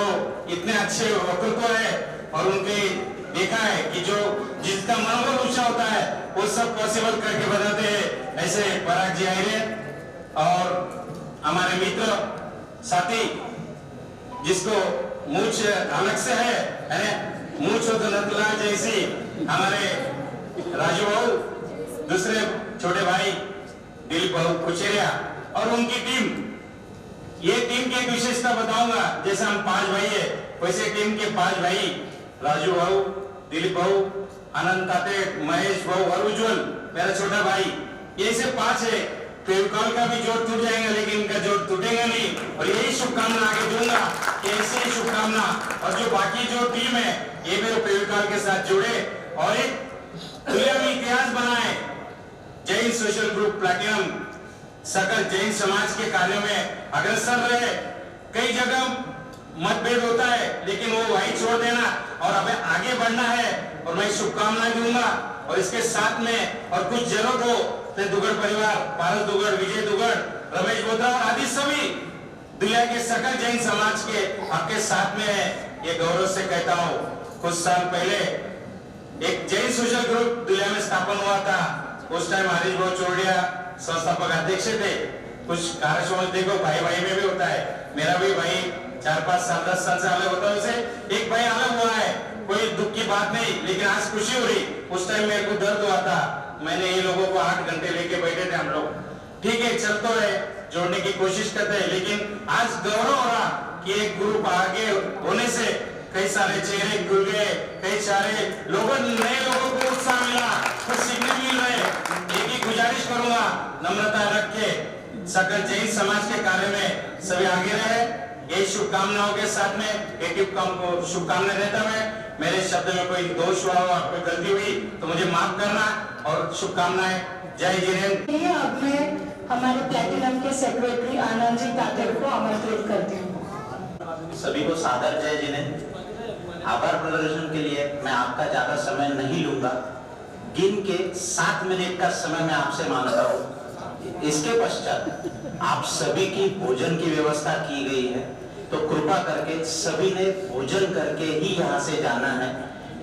इतने अच्छे वक्तृत्व है और उनके देखा है कि जो जिसका मनोबल ऊंचा होता है वो सब पॉसिबल करके बताते हैं। ऐसे पराग जी आए हैं और हमारे मित्र साथी जिसको मूछ अलग से है मूछ हो तो नतला जैसी, हमारे राजू भाऊ, दूसरे छोटे भाई दिलीप भाऊ कुचेरिया और उनकी टीम। ये टीम की एक विशेषता बताऊंगा, जैसे हम 5 भाई है वैसे टीम के 5 भाई, राजू भाऊ, दिलीप भाऊ, अनंत ताते, महेश भाऊ और उज्जवल मेरा छोटा भाई, ये से 5 है। फेविकॉल का भी जोड़ टूट जाएगा लेकिन इनका जोड़ टूटेगा नहीं। और यही शुभकामना आगे दूंगा कि ऐसे ही शुभकामना, और जो बाकी जो टीम है ये मेरे फेविकॉल के साथ जुड़े और एक दुनिया में इतिहास बनाए। जैन सोशल ग्रुप प्लैटिनम सकल जैन समाज के कार्यों में अग्रसर रहे। कई जगह मतभेद होता है लेकिन वो वही छोड़ देना और हमें आगे बढ़ना है। और मैं शुभकामनाएं दूंगा और इसके साथ में और कुछ जरूरत हो तो दुगड़ परिवार, पारस दुगड़, विजय दुगड़, रमेश बोधा आदि सभी दुनिया के सकल जैन समाज के आपके साथ में है। ये गौरव से कहता हूँ। कुछ साल पहले एक जैन सोशल ग्रुप दुनिया में स्थापन हुआ था। उस टाइम हरीश भाऊ चौड़िया संस्थापक अध्यक्ष थे। कुछ कार्यक्रम देखो भाई भाई में भी होता है। मेरा भी भाई 4-5 साल 10 साल से अलग होता है, उसे एक भाई अलग हुआ है, कोई दुख की बात नहीं, लेकिन आज खुशी हो रही। उस टाइम मेरे को दर्द हुआ था, मैंने ये लोगों को 8 घंटे लेके बैठे थे हम लोग। ठीक है, चल तो है, जोड़ने की कोशिश करते हैं, लेकिन आज गौरव हो रहा कि एक ग्रुप आगे होने से कई सारे चेहरे खुल गए, कई सारे लोगों, नए लोगों को उत्साह मिला, कुछ सीखने मिल रहे। एक ही गुजारिश करूंगा, नम्रता रख के सकल जैन समाज के कार्य में सभी आगे रहे। ये शुभकामनाओं के साथ में एक शुभकामनाएं देता मैं। मेरे शब्द में कोई दोष हुआ हो, कोई गलती हुई तो मुझे माफ करना और शुभकामनाएं। जय जिनेन्द्र। अब मैं हमारे प्लैटिनम के सेक्रेटरी आनंद जी तातेड़ को आमंत्रित करती हूँ। सभी को सादर जय जिनेन्द्र। आभार प्रदर्शन के लिए मैं आपका ज्यादा समय नहीं लूंगा। गिन के 7 मिनट का समय मैं आपसे मांगता हूँ। इसके पश्चात आप सभी की भोजन की व्यवस्था की गई है, तो कृपा करके सभी ने भोजन करके ही यहाँ से जाना है।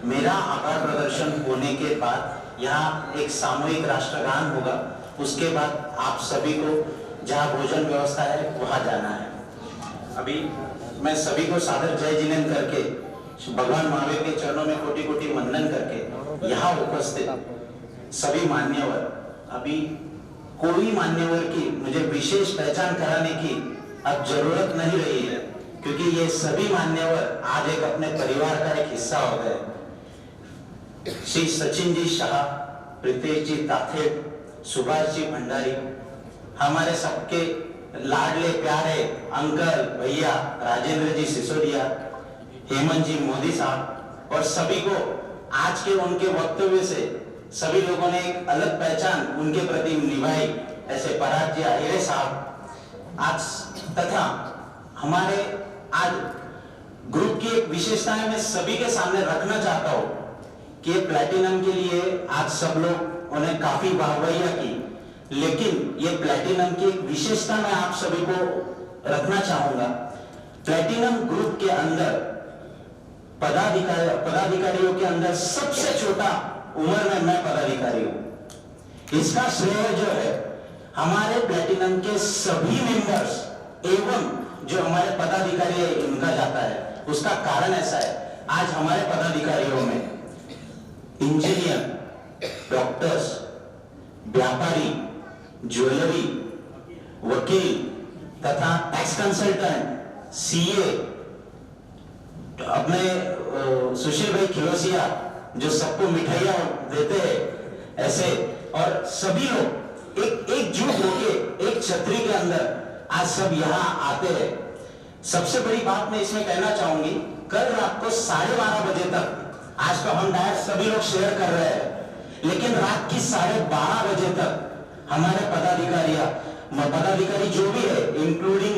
मेरा आभार प्रदर्शन होने के बाद यहाँ एक सामूहिक राष्ट्रगान होगा, उसके बाद आप सभी को जहाँ भोजन व्यवस्था है वहाँ जाना है। अभी मैं सभी को सादर जय जिनेन्द्र करके भगवान महावीर के चरणों में कोटि कोटि वंदन करके यहाँ उपस्थित सभी मान्यवर, अभी कोई मान्यवर की मुझे विशेष पहचान कराने की अब जरूरत नहीं रही है, क्योंकि ये सभी मान्यवर आज एक अपने परिवार का एक हिस्सा हो गए। श्री सचिन जी शाह, प्रीतेश जी ताथेड़, सुभाष जी भंडारी, हमारे सबके लाडले प्यारे अंकल भैया राजेंद्र जी सिसोदिया, हेमंत जी मोदी साहब, और सभी को आज के उनके वक्तव्य से सभी लोगों ने एक अलग पहचान उनके प्रति निभाई। ऐसे पराग जी आहिरे साहब आज, तथा हमारे आज ग्रुप की एक विशेषता है मैं सभी के सामने रखना चाहता हूं कि प्लैटिनम के लिए आज सब लोग उन्हें काफी वाहवाही की, लेकिन ये प्लैटिनम की एक विशेषता मैं आप सभी को रखना चाहूंगा। प्लैटिनम ग्रुप के अंदर पदाधिकारियों के अंदर सबसे छोटा उम्र में मैं पदाधिकारी हूं। इसका श्रेय जो है हमारे प्लेटिनम के सभी मेंबर्स एवं जो हमारे पदाधिकारी है इनका जाता है। उसका कारण ऐसा है, आज हमारे पदाधिकारियों में इंजीनियर, डॉक्टर्स, व्यापारी, ज्वेलरी, वकील तथा टैक्स कंसल्टेंट, सीए, अपने सुशील भाई खिलोसिया जो सबको मिठाइयां देते हैं, ऐसे और सभी लोग एकजुट होके एक छतरी के अंदर आज सब यहाँ आते हैं। सबसे बड़ी बात मैं इसमें कहना चाहूंगी, कल रात को 12:30 बजे तक, आज तो हम डायरेक्ट सभी लोग शेयर कर रहे हैं, लेकिन रात की 12:30 बजे तक हमारे पदाधिकारी जो भी है इंक्लूडिंग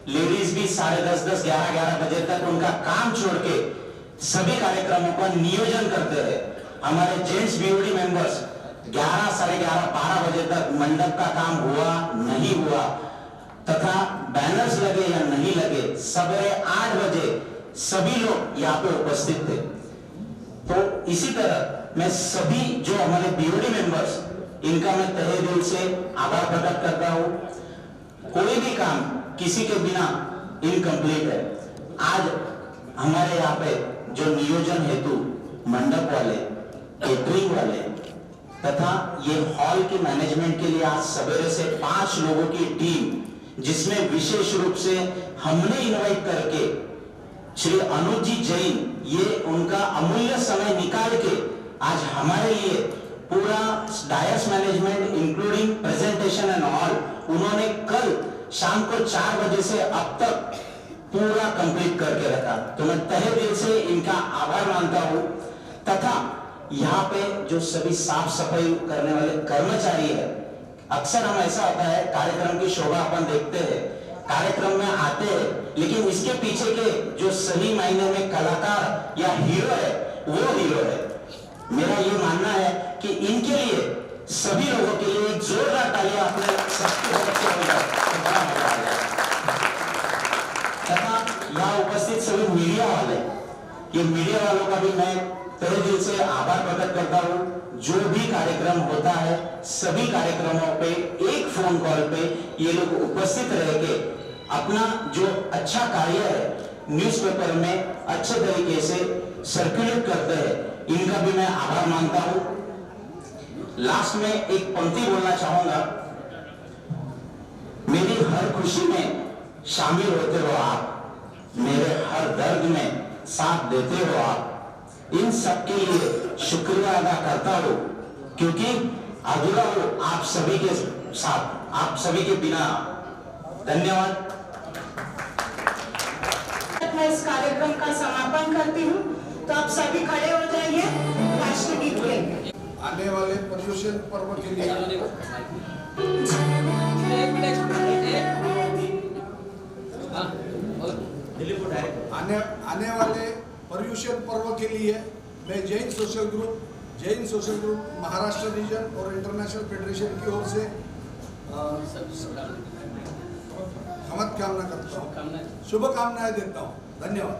लेडीज भी 10:30, 11 बजे तक उनका काम छोड़ के सभी कार्यक्रमों का नियोजन करते हैं। हमारे जेंट्स बीओडी मेंबर्स 11, 11:30, 12 बजे तक मंडप का काम हुआ नहीं हुआ तथा बैनर्स लगे या नहीं लगे, सवेरे 8 बजे सभी लोग यहाँ पे उपस्थित थे। तो इसी तरह मैं सभी जो हमारे बीओडी मेंबर्स, इनका मैं तहे दिल से आभार प्रकट करता हूँ। कोई भी काम किसी के बिना इनकम्प्लीट है। आज हमारे यहाँ पे जो नियोजन हेतु मंडप वाले, केटरिंग वाले तथा ये हॉल के मैनेजमेंट के लिए आज सवेरे से 5 लोगों की टीम, जिसमें विशेष रूप से हमने इनवाइट करके श्री अनुज जी जैन, ये उनका अमूल्य समय निकाल के आज हमारे लिए पूरा dais management including presentation and all, उन्होंने कल शाम को 4 बजे से अब तक पूरा कंप्लीट करके रखा। तो मैं तहे दिल से इनका आभार मानता हूं तथा यहाँ पे जो सभी साफ सफाई करने वाले कर्मचारी है, अक्सर हम ऐसा होता है कार्यक्रम की शोभा अपन देखते हैं, कार्यक्रम में आते हैं, लेकिन इसके पीछे के जो सही मायने में कलाकार या हीरो है वो हीरो है। मेरा ये मानना है कि इनके लिए सभी लोगों के लिए एक जोरदार तालियां अपने सबके तरफ से हो जाए तो बड़ा मजा आ जाए। तथा यहाँ उपस्थित सभी मीडिया वाले, ये मीडिया वालों का भी मैं तहे दिल से आभार प्रकट करता हूँ। जो भी कार्यक्रम होता है सभी कार्यक्रमों पे एक फोन कॉल पे ये लोग उपस्थित रह के अपना जो अच्छा कार्य है न्यूज़पेपर में अच्छे तरीके से सर्कुलेट करते हैं, इनका भी मैं आभार मानता हूं। लास्ट में एक पंक्ति बोलना चाहूंगा, मेरी हर खुशी में शामिल होते हो आप, मेरे हर दर्द में साथ देते हो आप, इन सब के लिए शुक्रिया अदा करता हूं क्योंकि अधूरा हो आप सभी के साथ, आप सभी के बिना। धन्यवाद। मैं इस कार्यक्रम का समापन करती हूँ, तो आप सभी खड़े हो जाइए, राष्ट्रगीत गाएंगे। आने वाले पर्यूषण पर्व के लिए आने वाले पर्यूषण पर्व के लिए मैं Jain social group Maharashtra region और इंटरनेशनल फेडरेशन की ओर से हमत कामना करता हूँ, शुभकामनाएं देता हूँ। धन्यवाद।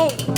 जय